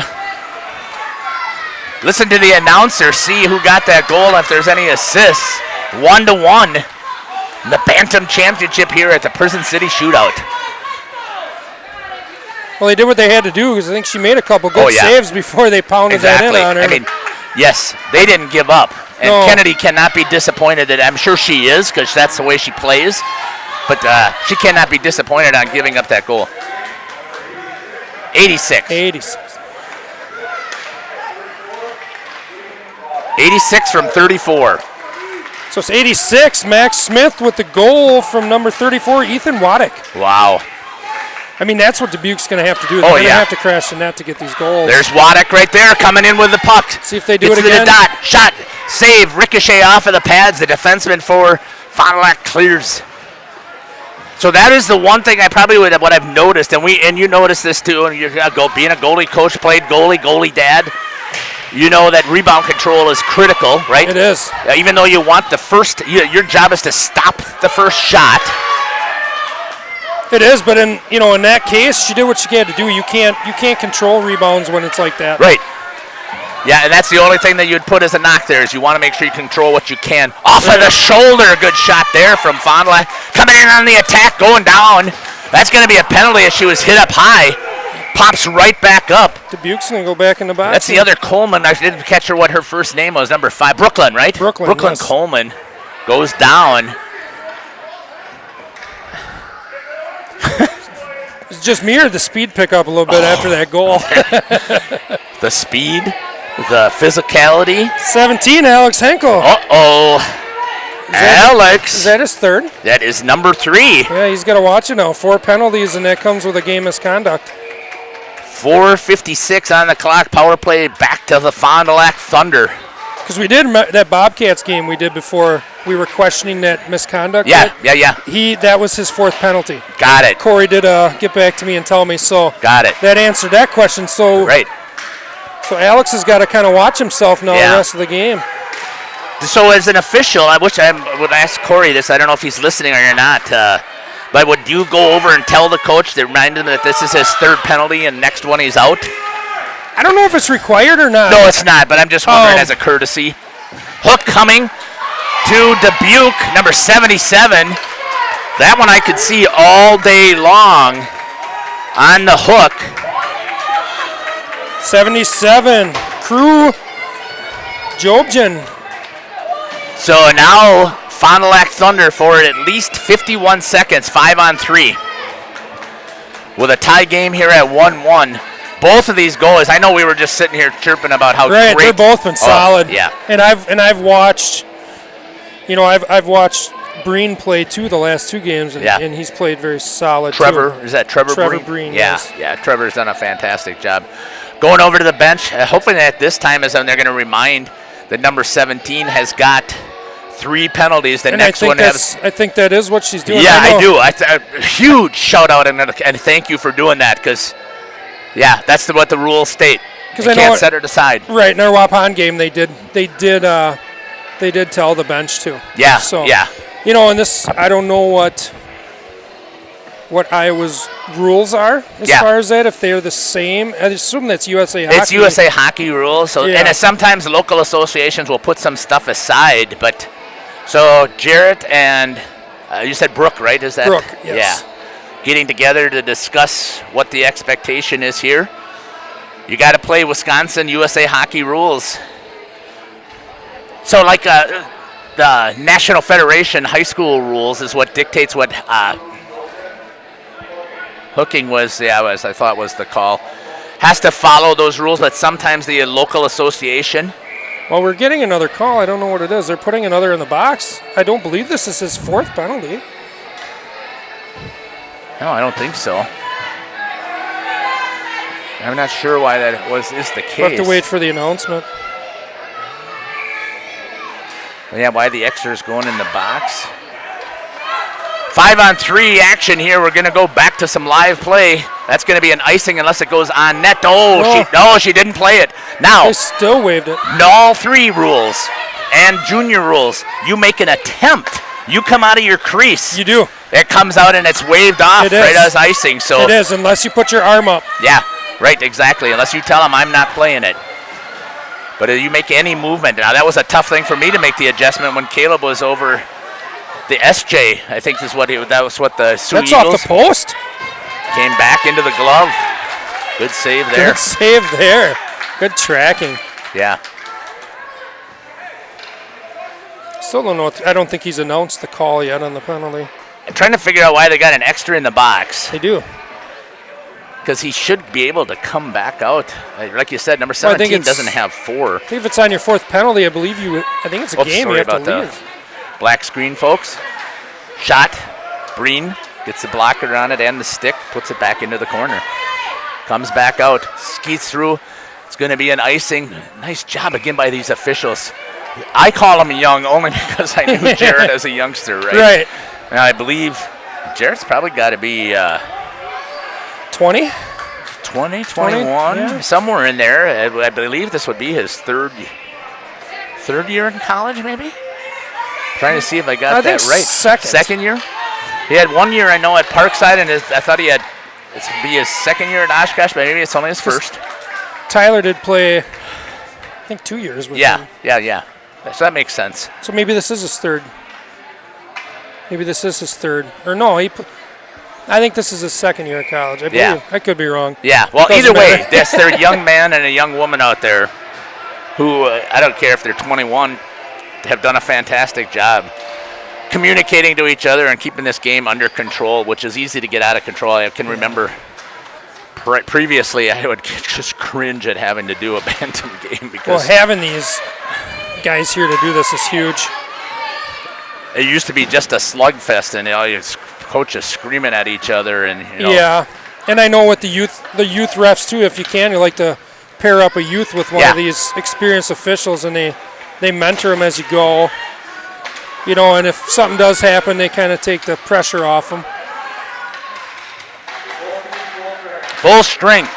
Listen to the announcer, see who got that goal, if there's any assists. 1-1. The Bantam Championship here at the Prison City Shootout. Well, they did what they had to do because I think she made a couple good saves before they pounded that in on her. I mean, yes, they didn't give up. And No. Kennedy cannot be disappointed. That I'm sure she is because that's the way she plays. But she cannot be disappointed on giving up that goal. 86. 86. 86 from 34. So it's 86. Max Smith with the goal from number 34, Ethan Waddick. Wow. I mean, that's what Dubuque's going to have to do. They're going to have to crash the net to get these goals. There's Waddick right there coming in with the puck. See if they do Gets it to again. the dot. Shot. Save. Ricochet off of the pads. The defenseman for Fond du Lac clears. So that is the one thing I probably would what I've noticed, and you noticed this too. And you're being a goalie coach, played goalie dad. You know that rebound control is critical, right? It is. Even though you want the first, your job is to stop the first shot. It is, but in that case, she did what she had to do. You can't control rebounds when it's like that. Right. Yeah, and that's the only thing that you'd put as a knock there is you want to make sure you control what you can. Off of the shoulder, good shot there from Fond du Lac. Coming in on the attack, going down. That's going to be a penalty as she was hit up high. Pops right back up. Dubuque's going to go back in the box. That's the other Coleman. I didn't catch her what her first name was. Number 5, Brooklyn, right? Brooklyn, yes. Coleman goes down. It's just mirrored the speed pickup a little bit after that goal. The speed, the physicality. 17, Alex Henkel. Uh-oh. Alex. Is that his third? That is number 3. Yeah, he's got to watch it now. 4 penalties, and that comes with a game misconduct. 4:56 on the clock. Power play back to the Fond du Lac Thunder. Because we did that Bobcats game we did before, we were questioning that misconduct. Yeah. That was his 4th penalty. Got it. Corey did get back to me and tell me, so got it. That answered that question. So right. So Alex has got to kind of watch himself now the rest of the game. So as an official, I wish I would ask Corey this. I don't know if he's listening or not. But would you go over and tell the coach to remind him that this is his 3rd penalty and next one he's out? I don't know if it's required or not. No, it's not, but I'm just wondering as a courtesy. Hook coming to Dubuque, number 77. That one I could see all day long on the hook. 77, Crew Jobjan. So now Fond du Lac Thunder for at least 51 seconds, 5-on-3. With a tie game here at 1-1. Both of these goals, I know we were just sitting here chirping about how great. They've both been solid. Yeah. And I've watched, I've watched Breen play too the last 2 games, and he's played very solid. Trevor, too. Is that Trevor Breen? Trevor Breen, yeah, yes. Yeah, Trevor's done a fantastic job. Going over to the bench, hoping that this time is when they're going to remind that number 17 has got 3 penalties. The next one has. I think that is what she's doing. Yeah, I do. A huge shout out and thank you for doing that, because, that's what the rules state. You can't set it aside. Right, in our Waupun game, they did tell the bench too. Yeah. So yeah. And this, I don't know what Iowa's rules are as far as that, if they're the same. I assume that's USA Hockey. It's USA Hockey rules. So and sometimes local associations will put some stuff aside, but so Jarrett and you said Brooke, right? Is that Brooke? Yes. Yeah. Getting together to discuss what the expectation is here. You got to play Wisconsin USA Hockey rules. So like the National Federation high school rules is what dictates what hooking was. I thought was the call. Has to follow those rules, but sometimes the local association. Well, we're getting another call. I don't know what it is. They're putting another in the box. I don't believe this is his 4th penalty. No, I don't think so. I'm not sure why that is the case. We'll have to wait for the announcement. Yeah, why the extra's going in the box. 5-on-3 action here. We're going to go back to some live play. That's going to be an icing unless it goes on net. She didn't play it. Now, they still waived it. All 3 rules and junior rules. You make an attempt. You come out of your crease. You do. It comes out and it's waved off right as icing. So it is, unless you put your arm up. Yeah, right, exactly. Unless you tell them I'm not playing it. But if you make any movement, now that was a tough thing for me to make the adjustment when Caleb was over the SJ. I think that was what the Sioux That's Eagles. Off the post. Came back into the glove. Good save there. Good save there. Good tracking. Yeah. Still don't know. I don't think he's announced the call yet on the penalty. I'm trying to figure out why they got an extra in the box. They do. Because he should be able to come back out. Like you said, number 17 doesn't have 4. I think if it's on your 4th penalty, I think it's a game you have to leave. Black screen, folks. Shot. Breen gets the blocker on it and the stick, puts it back into the corner. Comes back out, skis through. It's going to be an icing. Nice job again by these officials. I call him young only because I knew Jarrett as a youngster, right? Right. And I believe Jarrett's probably got to be 20, 21, somewhere in there. I believe this would be his third year in college, maybe? Trying to see if I got that right. Second year? He had 1 year, I know, at Parkside, and I thought he had, this would be his second year at Oshkosh, but maybe it's only his first. Tyler did play, I think, 2 years with him. Yeah. So that makes sense. So maybe this is his third. Or no, I think this is his second year of college. I believe. I could be wrong. Yeah, well, either way, there's a young man and a young woman out there who, I don't care if they're 21, have done a fantastic job communicating to each other and keeping this game under control, which is easy to get out of control. I can remember previously I would just cringe at having to do a Bantam game because... Well, having these guys here to do this is huge. it used to be just a slugfest, and coaches screaming at each other, and Yeah, and I know with the youth refs too. If you can, you like to pair up a youth with one of these experienced officials, and they mentor them as you go. And if something does happen, they kind of take the pressure off them. Full strength.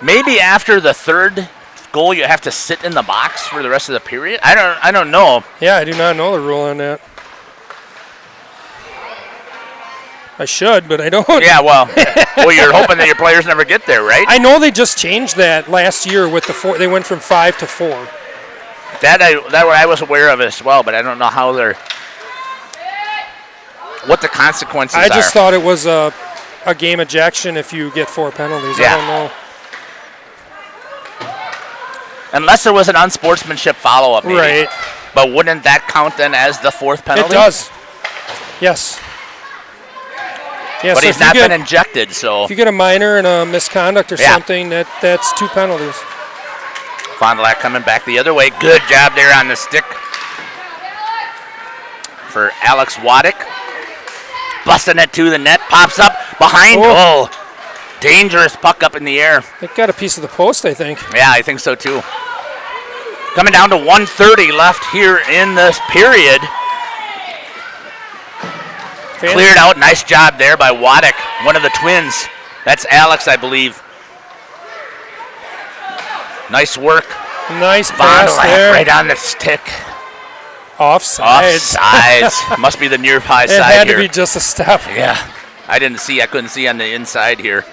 Maybe after the third goal, you have to sit in the box for the rest of the period. I don't know. Yeah, I do not know the rule on that. I should, but I don't. Yeah, well, you're hoping that your players never get there, right? I know they just changed that last year with the 4. They went from 5 to 4. That I was aware of as well, but I don't know how what the consequences are. I just thought it was a game ejection if you get 4 penalties. Yeah. I don't know. Unless there was an unsportsmanship follow-up, maybe. Right. But wouldn't that count then as the 4th penalty? It does. Yes. Yeah, but so he's not been injected, so. If you get a minor and a misconduct or something, that's 2 penalties. Fond du Lac coming back the other way. Good job there on the stick for Alex Waddick. Busting it to the net. Pops up behind. Oh, dangerous puck up in the air. It got a piece of the post, I think. Yeah, I think so too. Coming down to 1:30 left here in this period. Cleared out. Nice job there by Waddick, one of the twins. That's Alex, I believe. Nice work. Nice pass there. Right on the stick. Offsides. Offsides. Must be the nearby side here. It had to be just a step. Yeah. I couldn't see on the inside here.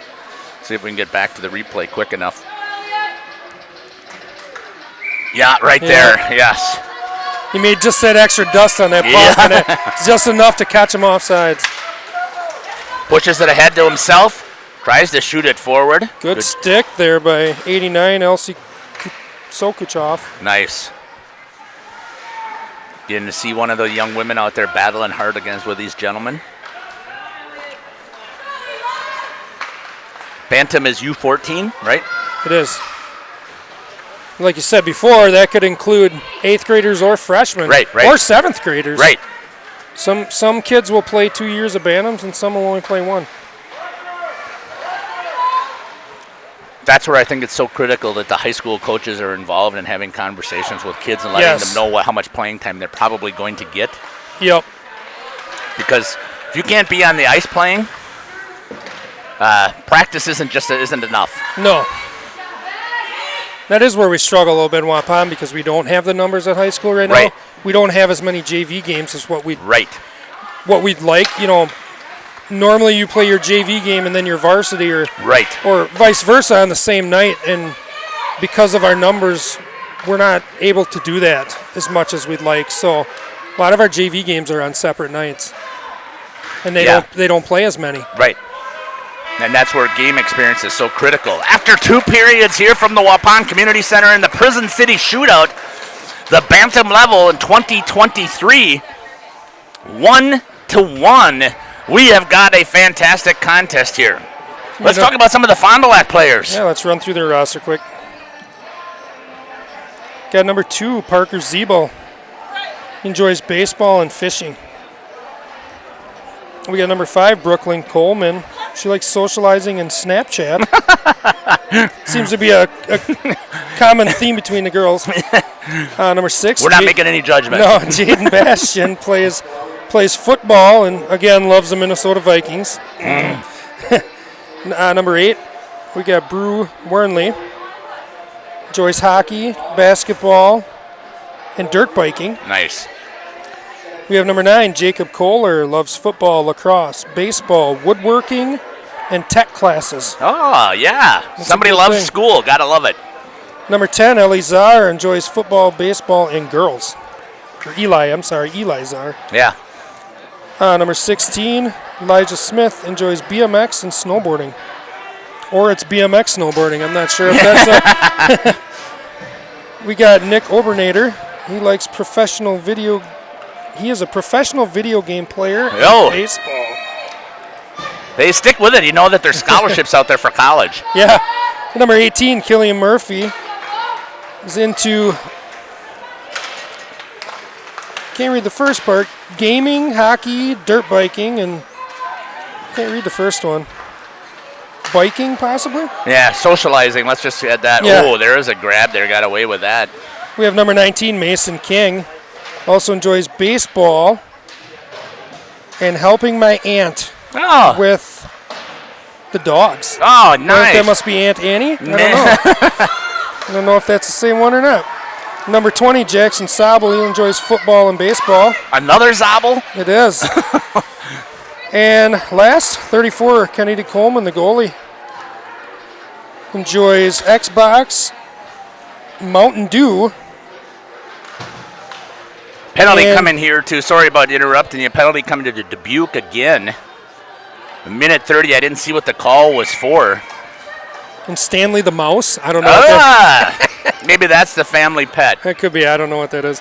See if we can get back to the replay quick enough. Yeah, right there. Yes. He made just that extra dust on that puck, and it's just enough to catch him offsides. Pushes it ahead to himself. Tries to shoot it forward. Good stick there by 89, Elsie Sokuchov. Nice. Getting to see one of the young women out there battling hard with these gentlemen. Bantam is U14, right? It is. Like you said before, that could include 8th graders or freshmen. Right. Or 7th graders. Right. Some kids will play 2 years of Bantams and some will only play 1. That's where I think it's so critical that the high school coaches are involved in having conversations with kids and letting them know how much playing time they're probably going to get. Yep. Because if you can't be on the ice playing, practice isn't enough. No. That is where we struggle a little bit in Waupun because we don't have the numbers at high school right now. We don't have as many JV games as what we'd like. Normally you play your JV game and then your varsity or vice versa on the same night, and because of our numbers, we're not able to do that as much as we'd like. So a lot of our JV games are on separate nights, and they don't play as many. Right. And that's where game experience is so critical. After 2 periods here from the Waupun Community Center in the Prison City Shootout, the Bantam level in 2023, 1-1. We have got a fantastic contest here. Let's talk about some of the Fond du Lac players. Yeah, let's run through their roster quick. Got number 2, Parker Zebo. He enjoys baseball and fishing. We got number 5, Brooklyn Coleman. She likes socializing and Snapchat. Seems to be a common theme between the girls. Number 6. We're not making any judgment. No, Jaden Bastian plays football and, again, loves the Minnesota Vikings. Number 8, we got Brew Wernley. Enjoys hockey, basketball, and dirt biking. Nice. We have number 9, Jacob Kohler, loves football, lacrosse, baseball, woodworking, and tech classes. Oh, yeah. Somebody loves school. Gotta love it. Number 10, Ellie Czar, enjoys football, baseball, and girls. Or Eli Czar. Yeah. Number 16, Elijah Smith, enjoys BMX and snowboarding. Or it's BMX snowboarding. I'm not sure if that's a... We got Nick Obernader. He likes professional video... He is a professional video game player in baseball. They stick with it. You know that there's scholarships out there for college. Yeah. Number 18, Killian Murphy, is into, can't read the first part, gaming, hockey, dirt biking, and can't read the first one. Biking, possibly? Yeah, socializing. Let's just add that. Yeah. Oh, there is a grab there. Got away with that. We have number 19, Mason King. Also enjoys baseball and helping my aunt with the dogs. Oh, nice. That must be Aunt Annie? I don't know. I don't know if that's the same one or not. Number 20, Jackson Sobel. He enjoys football and baseball. Another Zabel? It is. And last, 34, Kennedy Coleman, the goalie. Enjoys Xbox, Mountain Dew. Penalty coming here, too. Sorry about interrupting you. Penalty coming to the Dubuque again. A minute 30, I didn't see what the call was for. And Stanley the Mouse. I don't know. Maybe that's the family pet. That could be. I don't know what that is.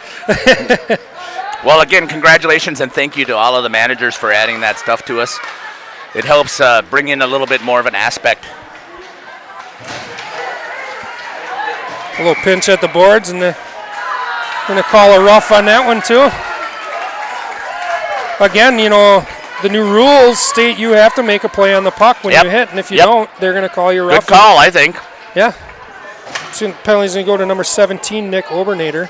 Well, again, congratulations and thank you to all of the managers for adding that stuff to us. It helps bring in a little bit more of an aspect. A little pinch at the boards, and they're going to call a rough on that one, too. Again, you know, the new rules state you have to make a play on the puck when you hit, and if you don't, they're going to call you rough. Good call, I think. Yeah. So penalty's going to go to number 17, Nick Obernader.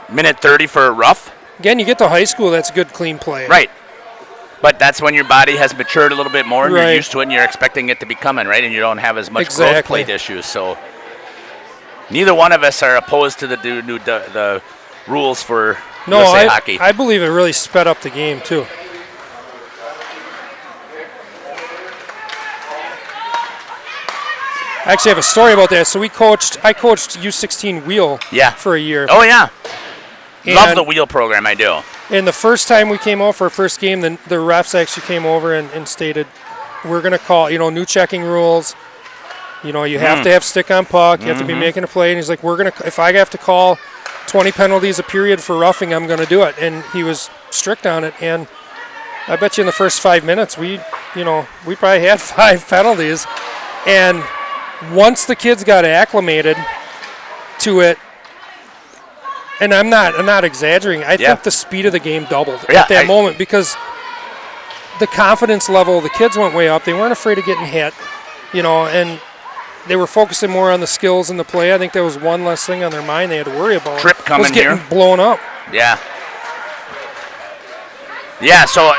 Minute 30 for a rough. Again, you get to high school, that's a good, clean play. Right. But that's when your body has matured a little bit more and Right. you're used to it and you're expecting it to be coming, right? And you don't have as much growth plate issues. So neither one of us are opposed to the rules for USA hockey. I believe it really sped up the game, too. I actually have a story about that. So I coached U16 wheel for a year. Oh, yeah. And love the wheel program, I do. And the first time we came over for our first game, the refs actually came over and stated, we're going to call, new checking rules. You have to have stick on puck. You have to be making a play. And he's like, if I have to call 20 penalties a period for roughing, I'm going to do it. And he was strict on it. And I bet you in the first 5 minutes, we probably had 5 penalties. And once the kids got acclimated to it, and I'm not exaggerating, I think the speed of the game doubled at that moment because the confidence level of the kids went way up. They weren't afraid of getting hit, and they were focusing more on the skills and the play. I think that was one less thing on their mind they had to worry about. Trip coming was getting here. blown up. Yeah. Yeah, so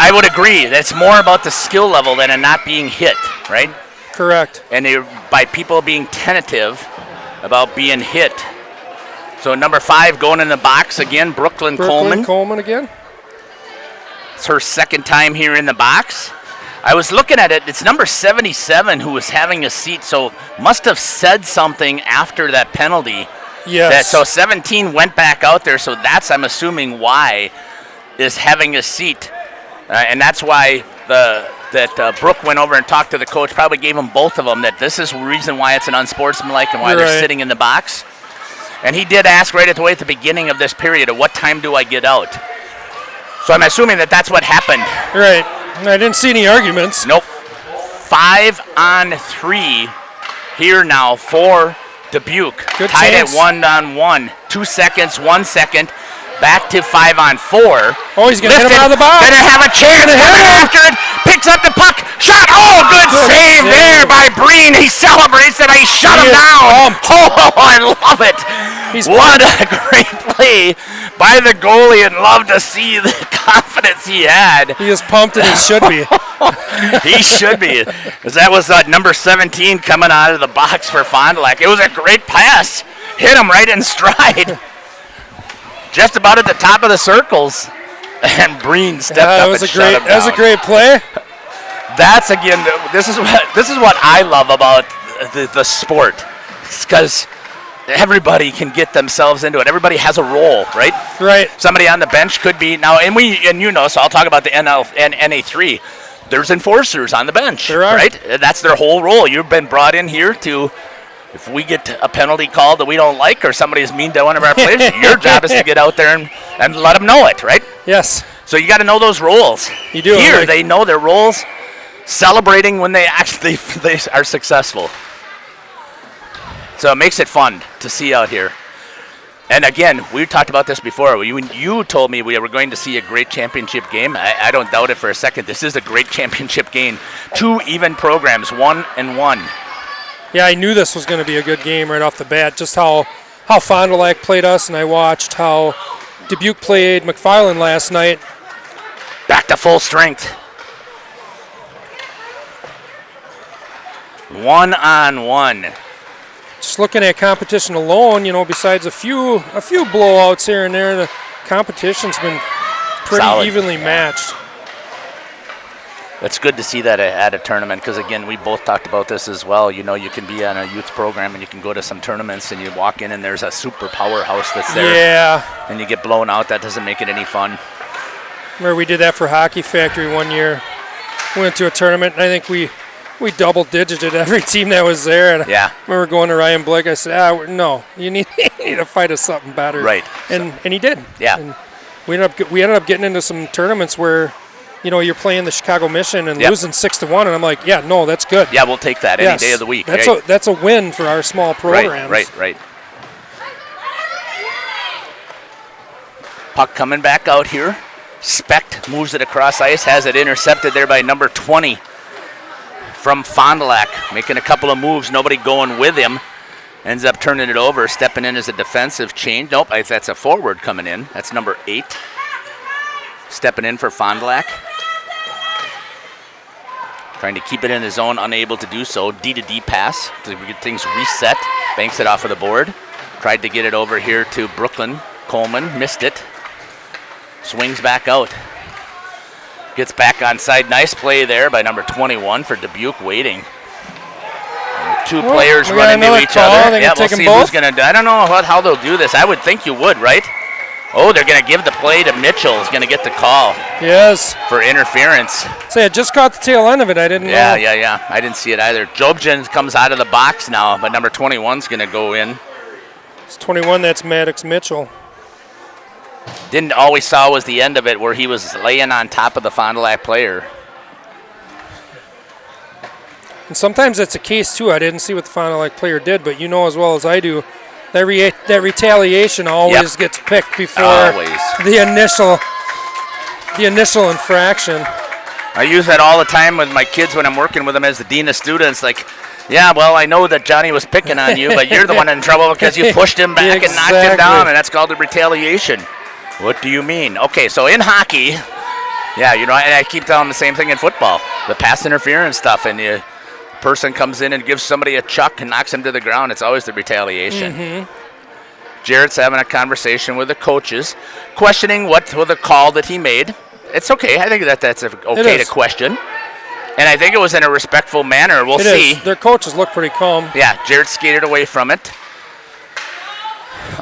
I would agree. That's more about the skill level than it not being hit, right? Correct. And by people being tentative about being hit. So number 5 going in the box again, Brooklyn Coleman. Coleman again. It's her second time here in the box. I was looking at it. It's number 77 who was having a seat, so must have said something after that penalty. Yes. So 17 went back out there, so that's, I'm assuming, why is having a seat. And that's why Brooke went over and talked to the coach, probably gave them both of them, that this is the reason why it's an unsportsmanlike and why they're sitting in the box. And he did ask right at the beginning of this period, at what time do I get out? So I'm assuming that that's what happened. Right. I didn't see any arguments. Nope. 5-on-3 here now for Dubuque. Good tied chance. at 1-on-1. 2 seconds, 1 second. Back to 5-on-4. Oh, he's going to hit him out of the box. Gonna have a chance. Coming after it. Picks up the puck. Shot. Oh, good save there by Breen. He celebrates it. He shut him down. Oh, I love it. What a great play by the goalie, and love to see the confidence he had. He is pumped, and he should be. He should be. As that was number 17 coming out of the box for Fond du Lac. It was a great pass. Hit him right in stride. Just about at the top of the circles. And Breen stepped up and shut him down. That was a great play. That's, again, this is what I love about the sport. It's because everybody can get themselves into it. Everybody has a role, right? Right. Somebody on the bench could be now, so I'll talk about the NA3. There's enforcers on the bench, right? That's their whole role. You've been brought in here to, if we get a penalty called that we don't like, or somebody is mean to one of our players, your job is to get out there and let them know it, right? Yes. So you got to know those roles. You do. Here, they know their roles. celebrating when they actually they are successful. So it makes it fun to see out here. And again, we talked about this before. You told me we were going to see a great championship game. I don't doubt it for a second. This is a great championship game. 2 even programs, 1-1. Yeah, I knew this was going to be a good game right off the bat. Just how Fond du Lac played us, and I watched how Dubuque played McFarland last night. Back to full strength. 1-on-1. Just looking at competition alone, besides a few blowouts here and there, the competition's been pretty Solid. evenly matched. It's good to see that at a tournament because, again, we both talked about this as well. You can be on a youth program and you can go to some tournaments and you walk in and there's a super powerhouse that's there. Yeah. And you get blown out. That doesn't make it any fun. Remember we did that for Hockey Factory one year. We went to a tournament and I think we double-digited every team that was there. And yeah. I remember going to Ryan Blake. I said, no, you need to fight us something better. Right. And he did. Yeah. And we ended up getting into some tournaments where, you're playing the Chicago Mission and losing 6-1, and I'm like, yeah, no, that's good. Yeah, we'll take that any day of the week. That's a win for our small programs. Right. Puck coming back out here. Specht moves it across ice, has it intercepted there by number 20 from Fond du Lac, making a couple of moves, nobody going with him. Ends up turning it over, stepping in as a defensive change. Nope, that's a forward coming in. That's number 8. Stepping in for Fond du Lac. Trying to keep it in his zone, unable to do so. D-to-D pass to get things reset. Banks it off of the board. Tried to get it over here to Brooklyn. Coleman missed it. Swings back out. Gets back on side. Nice play there by number 21 for Dubuque waiting. And 2 players running into each other. Yeah, we'll see who's going to. I don't know how they'll do this. I would think you would, right? Oh, they're going to give the play to Mitchell. He's going to get the call. Yes. For interference. Say, I just caught the tail end of it. I didn't know. Yeah. I didn't see it either. Jobjan comes out of the box now, but number 21's going to go in. It's 21. That's Maddox Mitchell. Didn't always saw was the end of it where he was laying on top of the Fond du Lac player. And sometimes that's a case, too. I didn't see what the Fond du Lac player did, but you know as well as I do, that retaliation always gets picked before the initial infraction. I use that all the time with my kids when I'm working with them as the dean of students. Like, yeah, well, I know that Johnny was picking on you, but you're the one in trouble because you pushed him back and knocked him down, and that's called a retaliation. What do you mean? Okay, so in hockey, and I keep telling them the same thing in football, the pass interference stuff, and the person comes in and gives somebody a chuck and knocks him to the ground. It's always the retaliation. Mm-hmm. Jarrett's having a conversation with the coaches, questioning what the call that he made. It's okay. I think that's okay to question. And I think it was in a respectful manner. We'll see. Their coaches look pretty calm. Yeah, Jarrett skated away from it.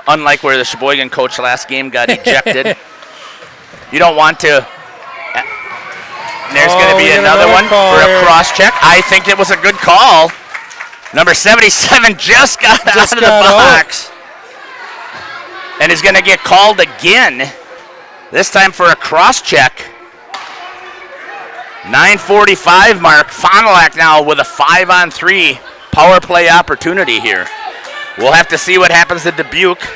Unlike where the Sheboygan coach last game got ejected. You don't want to. There's going to be another one for a cross-check. I think it was a good call. Number 77 just got out of the box. And is going to get called again, this time for a cross-check. 9:45 mark. Fond du Lac now with a 5-on-3 power play opportunity here. We'll have to see what happens to Dubuque.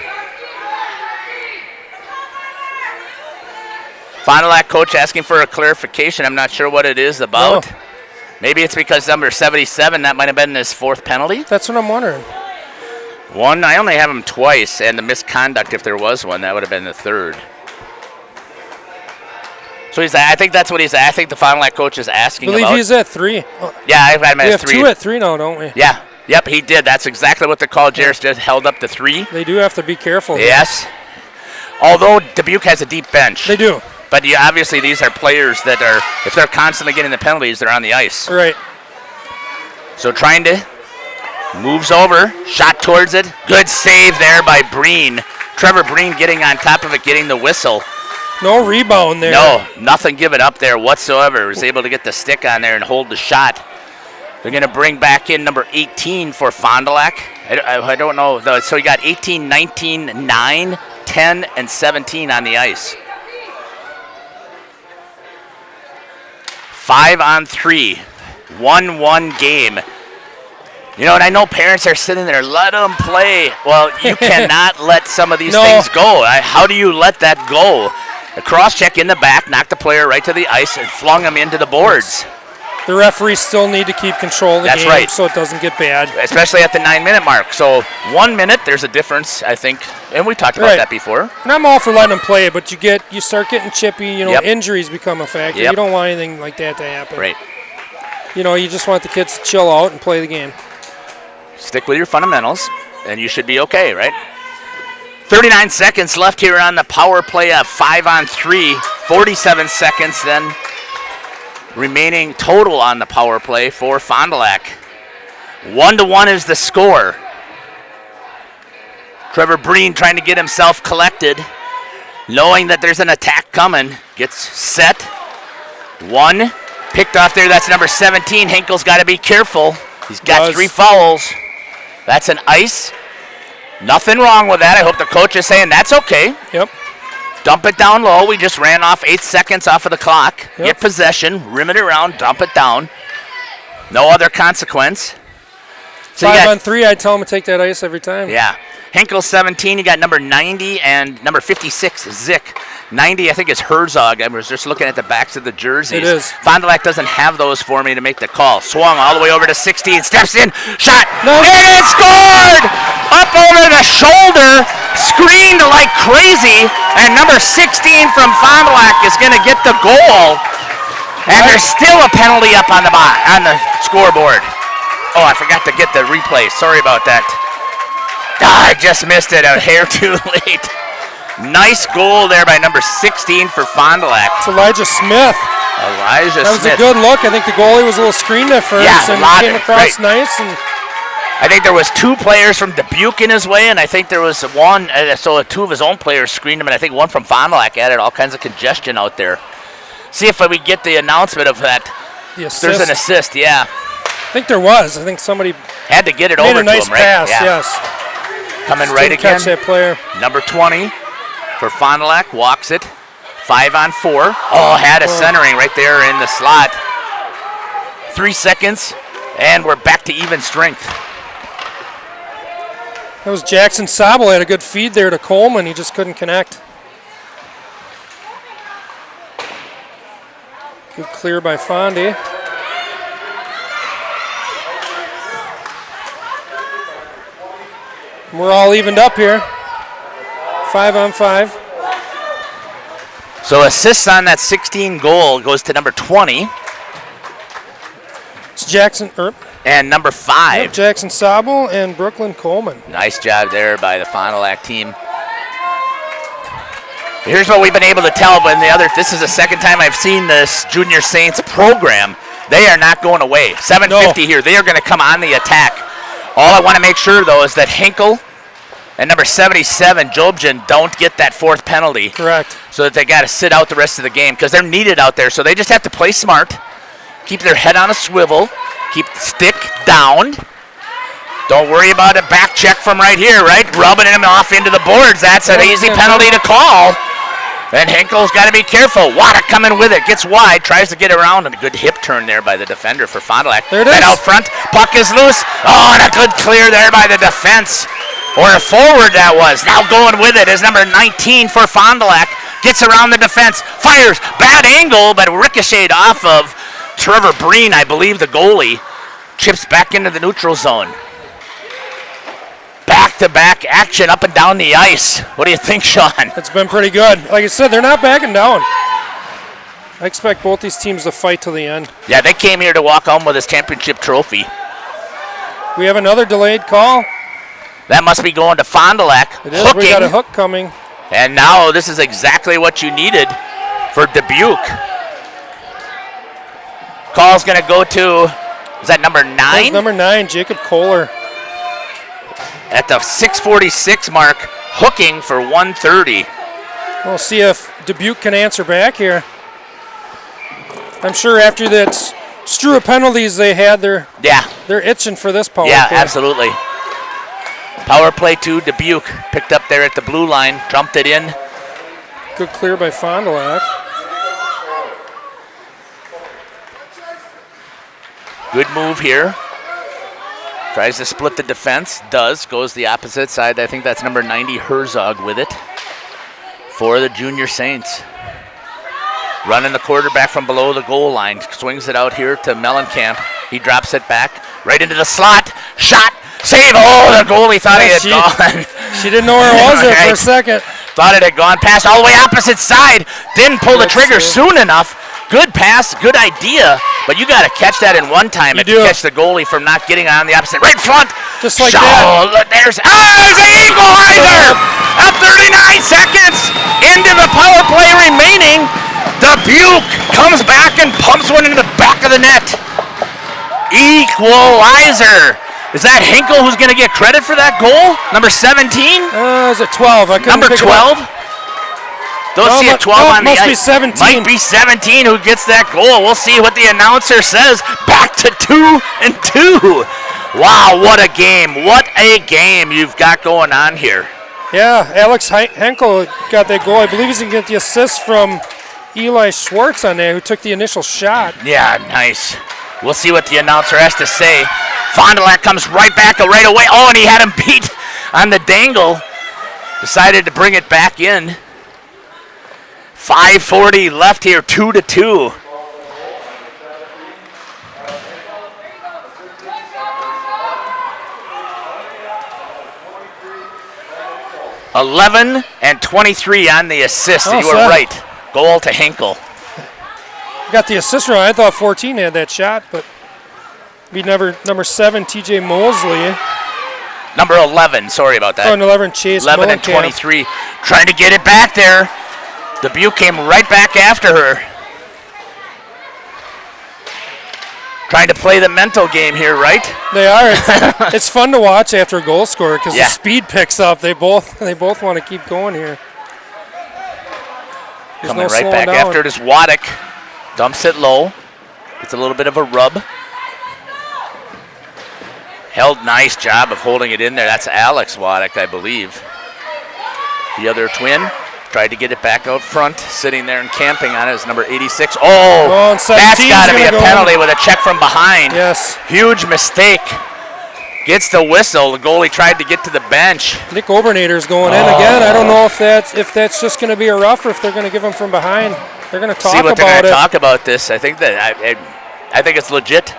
Fond du Lac coach asking for a clarification. I'm not sure what it is about. No. Maybe it's because number 77, that might have been his 4th penalty. That's what I'm wondering. One, I only have him twice, and the misconduct, if there was one, that would have been the 3rd. So I think that's what I think the Fond du Lac coach is asking about. I believe he's at 3. Yeah, I've got him at 3. We have 2 at 3 now, don't we? Yeah. Yep, he did. That's exactly what the call. Jarrett just held up to 3. They do have to be careful. Yes. Although Dubuque has a deep bench. They do. But obviously these are players that are, if they're constantly getting the penalties, they're on the ice. Right. So trying to, moves over, shot towards it. Good save there by Breen. Trevor Breen getting on top of it, getting the whistle. No rebound there. No, nothing given up there whatsoever. Was able to get the stick on there and hold the shot. They're going to bring back in number 18 for Fond du Lac. I don't know. So you got 18, 19, 9, 10, and 17 on the ice. 5-on-3 1-1 game. You know, and I know parents are sitting there, let them play. Well, you cannot let some of these things go. How do you let that go? A cross check in the back, knocked the player right to the ice and flung him into the boards. The referees still need to keep control of the game so it doesn't get bad. Especially at the 9-minute mark. So 1 minute, there's a difference, I think. And we talked about that before. And I'm all for letting them play, but you start getting chippy, injuries become a factor. You don't want anything like that to happen. Right. You just want the kids to chill out and play the game. Stick with your fundamentals, and you should be okay, right? 39 seconds left here on the power play of 5-on-3. 47 seconds then remaining total on the power play for Fond du Lac. 1-1 is the score. Trevor Breen trying to get himself collected, knowing that there's an attack coming. Gets set. One picked off there. That's number 17. Hinkle's got to be careful. He's got 3 fouls. That's an ice. Nothing wrong with that. I hope the coach is saying that's okay. Yep. Dump it down low. We just ran off 8 seconds off of the clock. Yep. Get possession, rim it around, dump it down. No other consequence. So 5-on-3, I tell him to take that ice every time. Yeah. Hinkle 17, you got number 90 and number 56, Zick. 90, I think, is Herzog. I was just looking at the backs of the jerseys. It is. Fond du Lac doesn't have those for me to make the call. Swung all the way over to 16, steps in, shot, and it's scored! Up over the shoulder, screened like crazy, and number 16 from Fond du Lac is going to get the goal. And there's still a penalty up on the scoreboard. Oh, I forgot to get the replay. Sorry about that. I just missed it a hair too late. Nice goal there by number 16 for Fond du Lac. It's Elijah Smith. That was a good look. I think the goalie was a little screened at first and came across nice. And I think there was 2 players from Dubuque in his way, and I think there was one, so 2 of his own players screened him, and I think one from Fond du Lac added all kinds of congestion out there. See if we get the announcement of that. There's an assist, yeah. I think there was. I think somebody had to get it over to him, right? Made a nice pass, yes. Coming right again. Catch that player. Number 20 for Fond du Lac, walks it. 5-on-4. Oh, had a centering right there in the slot. 3 seconds, and we're back to even strength. That was Jackson Sabel. Had a good feed there to Coleman. He just couldn't connect. Good clear by Fondy. We're all evened up here. 5-on-5. So assists on that 16 goal goes to number 20. It's Jackson and number 5. Yep, Jackson Sabel and Brooklyn Coleman. Nice job there by the Fond du Lac team. Here's what we've been able to tell this is the second time I've seen this Junior Saints program. They are not going away. 7:50 here. They are going to come on the attack. All I want to make sure, though, is that Hinkle and number 77, Jobjan, don't get that 4th penalty. Correct. So that they got to sit out the rest of the game because they're needed out there. So they just have to play smart, keep their head on a swivel, keep the stick down. Don't worry about a back check from right here, right? Rubbing him off into the boards. That's an easy penalty to call. And Hinkle's got to be careful. Wada coming with it. Gets wide. Tries to get around. And a good hip turn there by the defender for Fond du Lac. There it is. And out front. Puck is loose. Oh, and a good clear there by the defense. Or a forward that was. Now going with it is number 19 for Fond du Lac. Gets around the defense. Fires. Bad angle, but ricocheted off of Trevor Breen, I believe, the goalie. Chips back into the neutral zone. Back-to-back action up and down the ice. What do you think, Sean? It's been pretty good. Like I said, they're not backing down. I expect both these teams to fight till the end. Yeah, they came here to walk home with this championship trophy. We have another delayed call. That must be going to Fond du Lac. It is. Hooking. We got a hook coming. And now this is exactly what you needed for Dubuque. Call's going to go to, is that number 9? That's number 9, Jacob Kohler. At the 6:46 mark, hooking for 130. We'll see if Dubuque can answer back here. I'm sure after that strew of penalties they had, they're itching for this power play. Yeah, absolutely. Power play to Dubuque. Picked up there at the blue line, dumped it in. Good clear by Fond du Lac. Good move here. Tries to split the defense. Does. Goes the opposite side. I think that's number 90, Herzog, with it for the Junior Saints. Running the quarterback from below the goal line. Swings it out here to Mellencamp. He drops it back right into the slot. Shot. Save. Oh, the goalie thought he had gone. She didn't know where it was there for a second. Thought it had gone past all the way opposite side. Didn't pull the trigger soon enough. Good pass, good idea, but you got to catch that in one time and catch the goalie from not getting on the opposite. Right front. Just like that. There's the equalizer at 39 seconds into the power play remaining. Dubuque comes back and pumps one into the back of the net. Equalizer. Is that Hinkle who's going to get credit for that goal? Number 17? Is it 12? Number 12? Don't see a 12 on the ice. Must be 17. Might be 17 who gets that goal. We'll see what the announcer says. Back to 2-2. Wow, what a game. What a game you've got going on here. Yeah, Alex Henkel got that goal. I believe he's going to get the assist from Eli Schwartz on there, who took the initial shot. Yeah, nice. We'll see what the announcer has to say. Fond du Lac comes right back right away. Oh, and he had him beat on the dangle. Decided to bring it back in. 5:40 left here, 2-2. $11 and 23 on the assist. You were right. Goal to Hinkle. Got the assist wrong. I thought 14 had that shot, but be number 7, TJ Mosley. Number 11, sorry about that. Oh, and 11, Chase 11 and 23. Trying to get it back there. Dubuque came right back after her. Trying to play the mental game here, right? They are. It's fun to watch after a goal scorer because the speed picks up. They both want to keep going here. Coming right back after it is Waddick. Dumps it low. It's a little bit of a rub. Held nice job of holding it in there. That's Alex Waddick, I believe. The other twin tried to get it back out front. Sitting there and camping on it is number 86. Oh, that's got to be a penalty with a check from behind. Yes. Huge mistake. Gets the whistle. The goalie tried to get to the bench. Nick Obernader's going in again. I don't know if that's just going to be a rough or if they're going to give him from behind. They're going to talk about it. See what they're going to talk about this. I think that I think it's legit.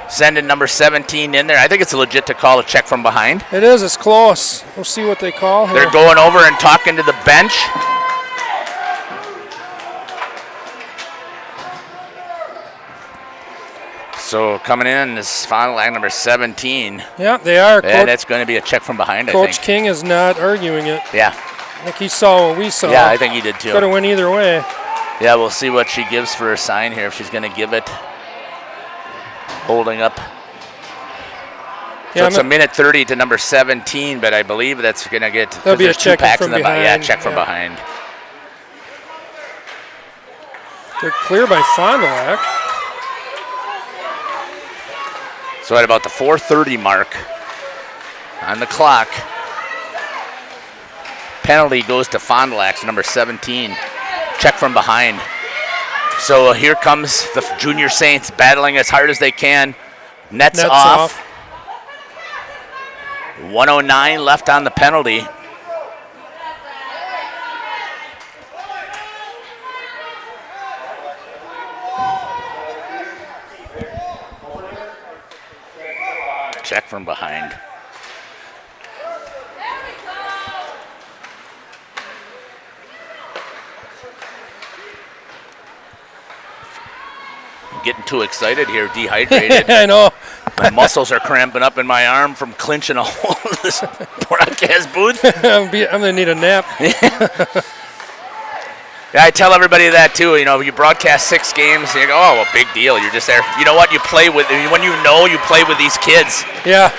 Sending number 17 in there. I think it's legit to call a check from behind. It is. It's close. We'll see what they call here. They're going over and talking to the bench. So coming in is Fond du Lac number 17. Yeah, they are. Yeah, that's going to be a check from behind, I think. Coach King is not arguing it. Yeah. I think he saw what we saw. Yeah, I think he did too. Could have went either way. Yeah, we'll see what she gives for a sign here, if she's going to give it. Holding up. So it's a minute 30 to number 17, but I believe that's going to get. That'll be a check from behind. Yeah, check from behind. They're clear by Fond du Lac. So at about the 4:30 mark on the clock, penalty goes to Fond du Lac's number 17. Check from behind. So here comes the Junior Saints battling as hard as they can. Nets off. 1:09 left on the penalty. Check from behind. Getting too excited here, dehydrated. I know. My muscles are cramping up in my arm from clinching a hole in this broadcast booth. I'm going to need a nap. Yeah, I tell everybody that too. You know, you broadcast 6 games, and you go, oh, well, big deal. You're just there. You know what? You play with, when you play with these kids. Yeah.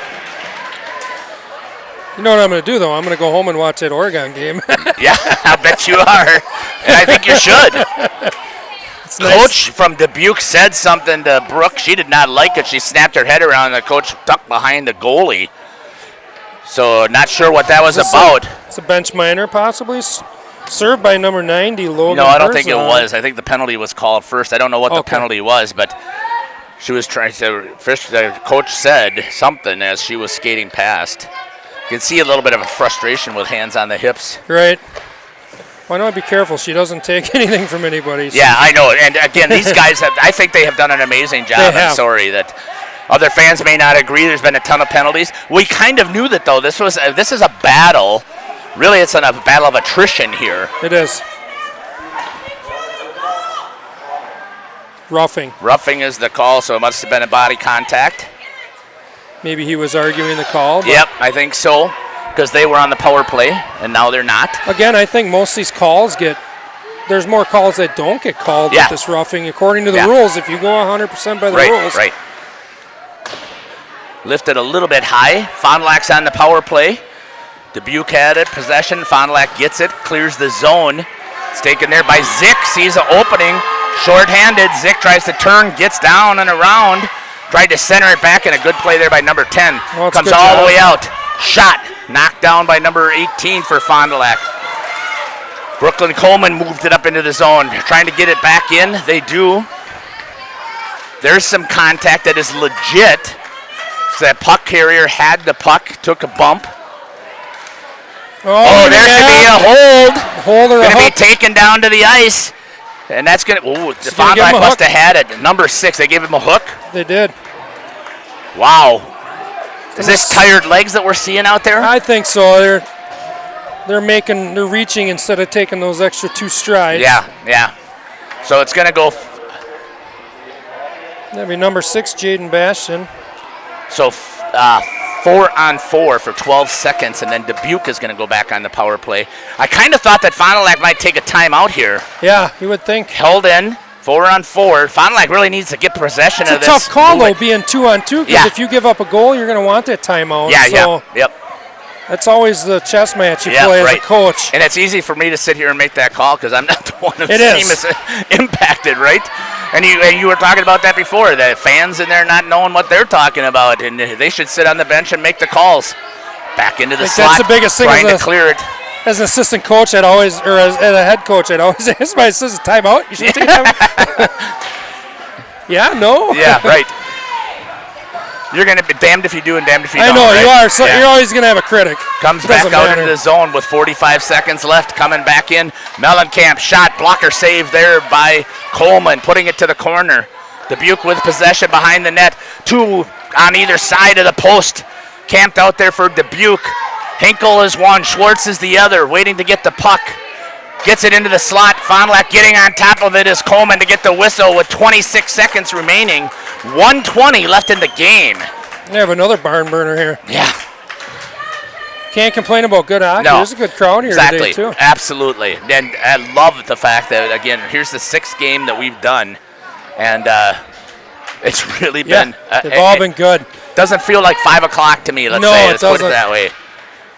You know what I'm going to do, though? I'm going to go home and watch that Oregon game. Yeah, I bet you are. And I think you should. Coach from Dubuque said something to Brooke. She did not like it. She snapped her head around. The coach tucked behind the goalie. So not sure what that was about. It's a bench minor, possibly. Served by number 90, Logan. No, I don't think it was. I think the penalty was called first. I don't know what the penalty was, but She was trying to, the coach said something as she was skating past. You can see a little bit of a frustration with hands on the hips. Right. Why not be careful? She doesn't take anything from anybody. So. Yeah, I know. And again, these guys I think they have done an amazing job. I'm sorry that other fans may not agree. There's been a ton of penalties. We kind of knew that, though. This is a battle. Really, it's a battle of attrition here. It is. Roughing. Roughing is the call, so it must have been a body contact. Maybe he was arguing the call. Yep, I think so, because they were on the power play, and now they're not. Again, I think most of these calls there's more calls that don't get called with this roughing, according to the rules. If you go 100% by the rules. Right. Lifted a little bit high. Fond du Lac's on the power play. Dubuque had it, possession. Fond du Lac gets it, clears the zone. It's taken there by Zick, sees an opening. Short-handed, Zick tries to turn, gets down and around. Tried to center it back, and a good play there by number 10. Comes all the way out. Shot, knocked down by number 18 for Fond du Lac. Brooklyn Coleman moved it up into the zone, trying to get it back in. They do. There's some contact that is legit. So that puck carrier had the puck, took a bump. Oh, there could be a hold. Hold or a going to be taken down to the ice. And that's going to, Fond du Lac must have had it. Number 6, they gave him a hook. They did. Wow. Is this tired legs that we're seeing out there? I think so. They're reaching instead of taking those extra 2 strides. Yeah. So it's going to go. That'd be number 6, Jaden Bastion. So 4-on-4 for 12 seconds, and then Dubuque is going to go back on the power play. I kind of thought that Fond du Lac might take a timeout here. Yeah, you would think. Held in, 4-on-4. Fond du Lac really needs to get possession of this. It's a tough call, though, being 2-on-2, because if you give up a goal, you're going to want that timeout. Yep. That's always the chess match you play as a coach. And it's easy for me to sit here and make that call because I'm not the one whose team is impacted, right? And you were talking about that before, the fans in there not knowing what they're talking about, and they should sit on the bench and make the calls. Back into the slot, that's the biggest thing trying to clear it. As an assistant coach, as a head coach, I'd always ask my assistant, timeout? You should take timeout. Yeah, no. Yeah, right. You're going to be damned if you do and damned if you don't. I know, right? you are. So you're always going to have a critic. Comes back out into the zone with 45 seconds left. Coming back in. Mellencamp shot, blocker save there by Coleman, putting it to the corner. Dubuque with possession behind the net. 2 on either side of the post. Camped out there for Dubuque. Hinkle is one, Schwartz is the other, waiting to get the puck. Gets it into the slot. Fond du Lac getting on top of it is Coleman to get the whistle with 26 seconds remaining. 1:20 left in the game. They have another barn burner here. Yeah. Can't complain about good hockey. No. There's a good crowd here today, too. Absolutely. And I love the fact that, again, here's the 6th game that we've done. And it's really been... they've all been good. Doesn't feel like 5 o'clock to me, let's put it that way.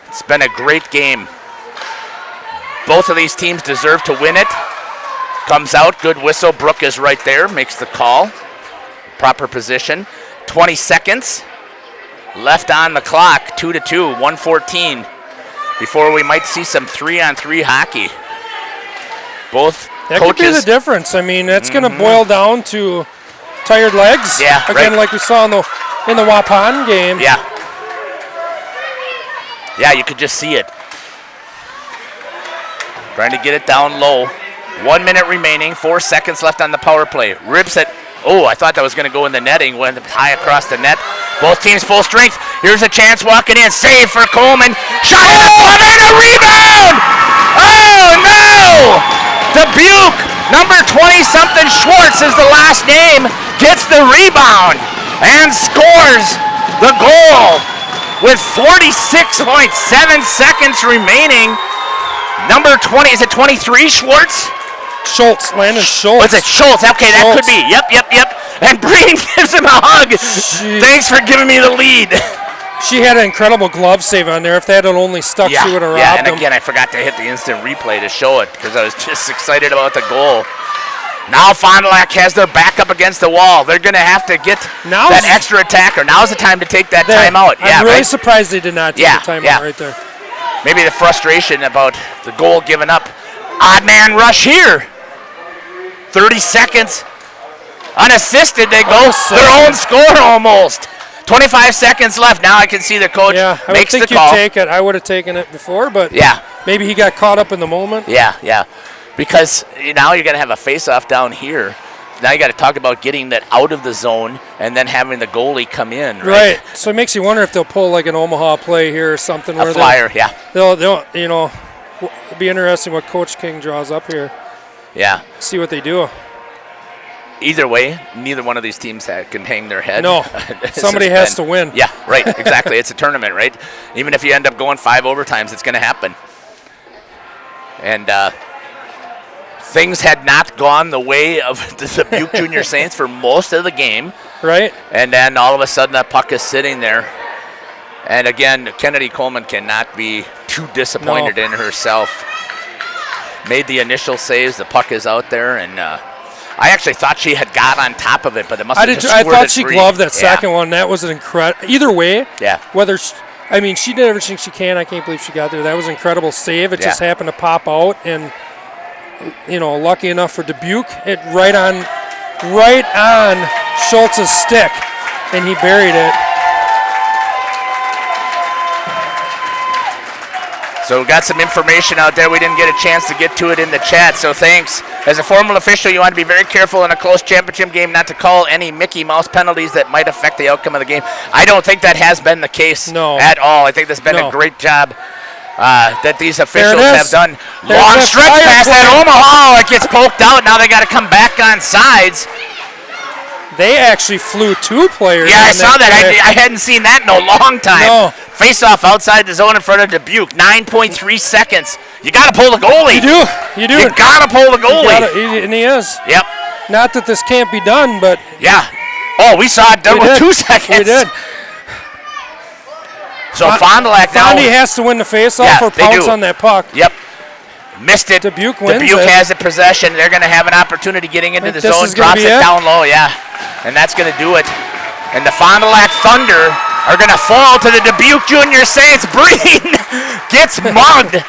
It's been a great game. Both of these teams deserve to win it. Comes out, good whistle. Brooke is right there, makes the call. Proper position. 20 seconds left on the clock. 2-2, 1:14. Before we might see some 3-on-3 hockey. Both that coaches. Could be the difference. I mean, that's going to boil down to tired legs. Yeah, again, like we saw in the Waupun game. Yeah. Yeah, you could just see it. Trying to get it down low. 1 minute remaining, 4 seconds left on the power play. Ribs it. Oh, I thought that was going to go in the netting. Went high across the net. Both teams full strength. Here's a chance walking in. Save for Coleman. Shot in the glove and a rebound! Oh, no! Dubuque, number 20-something Schwartz is the last name, gets the rebound and scores the goal with 46.7 seconds remaining. Number 20, is it 23, Schwartz? Schultz, Landon Schultz. Was it Schultz? Okay, that could be. Yep. And Breen gives him a hug. Thanks for giving me the lead. She had an incredible glove save on there. If that had only stuck, she would have robbed him. Yeah, and again, I forgot to hit the instant replay to show it because I was just excited about the goal. Now Fond du Lac has their back up against the wall. They're going to have to get that extra attacker. Now's the time to take that timeout. I'm really surprised they did not take the timeout right there. Maybe the frustration about the goal given up. Odd man rush here. 30 seconds. Unassisted, they go their own score almost. 25 seconds left. Now I can see the coach makes the call. Take it. I would have taken it before, but maybe he got caught up in the moment. Yeah. Because now you're going to have a face-off down here. Now you got to talk about getting that out of the zone and then having the goalie come in. Right. So it makes you wonder if they'll pull like an Omaha play here or something. A flyer, They'll it'll be interesting what Coach King draws up here. Yeah. See what they do. Either way, neither one of these teams can hang their head. No, somebody has to win. Yeah, right, exactly. It's a tournament, right? Even if you end up going 5 overtimes, it's going to happen. And things had not gone the way of the Dubuque Junior Saints for most of the game. Right. And then all of a sudden, that puck is sitting there. And again, Kennedy Coleman cannot be too disappointed in herself. Made the initial saves. The puck is out there, and I actually thought she had got on top of it, but it must have just squirted I thought she free. gloved that second one. That was an incredible. Either way, whether she did everything she can. I can't believe she got there. That was an incredible save. It just happened to pop out, and lucky enough for Dubuque, it right on Schultz's stick, and he buried it. So we got some information out there. We didn't get a chance to get to it in the chat, so thanks. As a formal official, you want to be very careful in a close championship game not to call any Mickey Mouse penalties that might affect the outcome of the game. I don't think that has been the case at all. I think that's been a great job that these officials have done. Long stretch pass at Omaha. It gets poked out. Now they got to come back on sides. They actually flew 2 players. Yeah, I saw that. I hadn't seen that in a long time. No. Face-off outside the zone in front of Dubuque. 9.3 seconds. You got to pull the goalie. You do. You got to pull the goalie. And he is. Yep. Not that this can't be done, but. Yeah. Oh, we saw it done with 2 seconds. We did. So Fond du Lac now. Fondy has to win the face-off or pounce on that puck. Yep. Missed it. Dubuque wins Dubuque has it possession. They're going to have an opportunity getting into the zone. Drops it down low, and that's going to do it. And the Fond du Lac Thunder are going to fall to the Dubuque Junior Saints. Breen gets mugged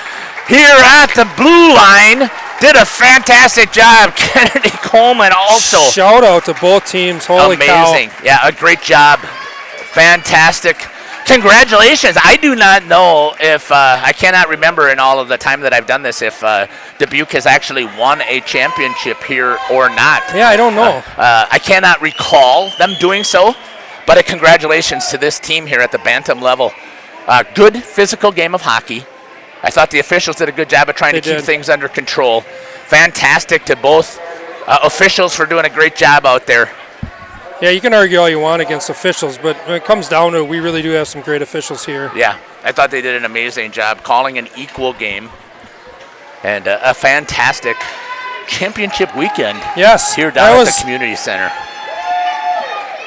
here at the blue line. Did a fantastic job. Kennedy Coleman also. Shout out to both teams. Holy cow. Amazing. Yeah, a great job. Fantastic. Congratulations. I do not know if, I cannot remember in all of the time that I've done this, if Dubuque has actually won a championship here or not. Yeah, I don't know. I cannot recall them doing so, but congratulations to this team here at the Bantam level. Good physical game of hockey. I thought the officials did a good job of trying to keep things under control. Fantastic to both officials for doing a great job out there. Yeah, you can argue all you want against officials, but when it comes down to it, we really do have some great officials here. Yeah, I thought they did an amazing job calling an equal game and a fantastic championship weekend here down at the community center.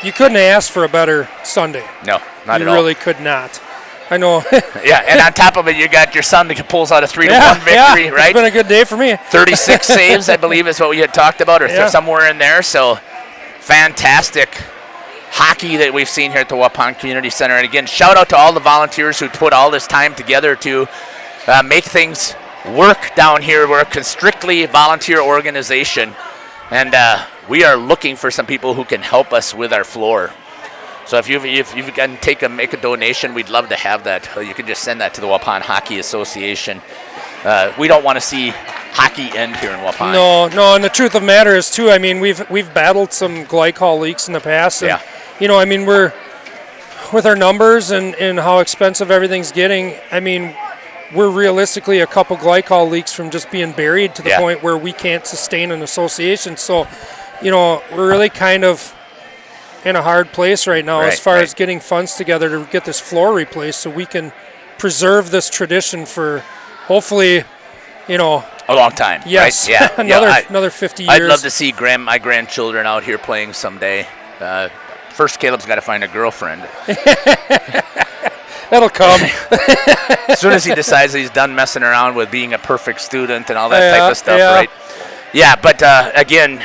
You couldn't ask for a better Sunday. No, not at all. You really could not. I know. Yeah, and on top of it, you got your son that pulls out a 3-1 victory, right? It's been a good day for me. 36 saves, I believe, is what we had talked about, or somewhere in there. So fantastic hockey that we've seen here at the Waupun Community Center. And again, shout out to all the volunteers who put all this time together to make things work down here. We're a strictly volunteer organization, and we are looking for some people who can help us with our floor. So if you can make a donation, we'd love to have that. You can just send that to the Waupun Hockey Association. We don't want to see hockey end here in Waupun. No, and the truth of the matter is too. I mean, we've battled some glycol leaks in the past. And, I mean, we're with our numbers and how expensive everything's getting. I mean, we're realistically a couple glycol leaks from just being buried to the point where we can't sustain an association. So, we're really kind of in a hard place right now as far as getting funds together to get this floor replaced so we can preserve this tradition for hopefully, a long time. Yes, right? another 50 years. I'd love to see my grandchildren out here playing someday. First, Caleb's got to find a girlfriend. That'll come. As soon as he decides he's done messing around with being a perfect student and all that type of stuff, right? Yeah, but again,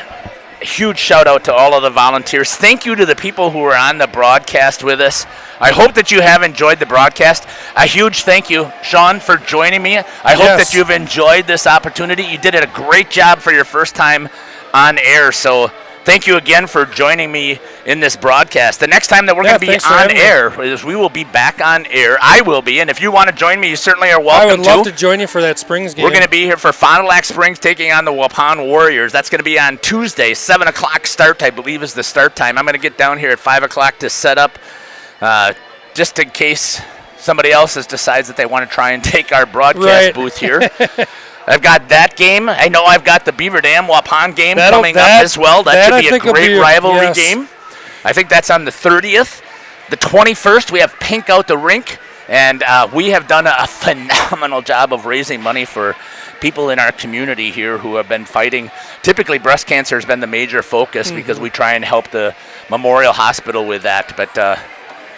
huge shout out to all of the volunteers. Thank you to the people who were on the broadcast with us. I hope that you have enjoyed the broadcast. A huge thank you, Sean, for joining me. I hope that you've enjoyed this opportunity. You did a great job for your first time on air, so thank you again for joining me in this broadcast. The next time that we're going to be on air is we will be back on air. I will be, and if you want to join me, you certainly are welcome to. I would love to join you for that Springs game. We're going to be here for Fond du Lac Springs taking on the Waupun Warriors. That's going to be on Tuesday, 7 o'clock start, I believe is the start time. I'm going to get down here at 5 o'clock to set up just in case somebody else decides that they want to try and take our broadcast booth here. I've got that game. I know I've got the Beaver Dam Waupun game coming up as well. That should be a great rivalry game. I think that's on the 30th. The 21st, we have Pink Out the Rink, and we have done a phenomenal job of raising money for people in our community here who have been fighting. Typically, breast cancer has been the major focus because we try and help the Memorial Hospital with that. But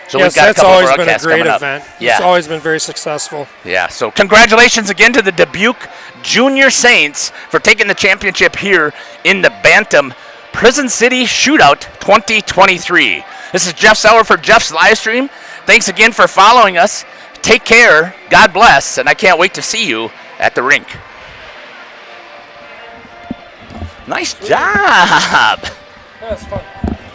so we've got a couple always of been a great event. Yeah. It's always been very successful. Yeah, so congratulations again to the Dubuque Junior Saints for taking the championship here in the Bantam Prison City Shootout 2023. This is Jeff Sauer for Jeff's Livestream. Thanks again for following us. Take care, God bless, and I can't wait to see you at the rink. Nice job. That was fun.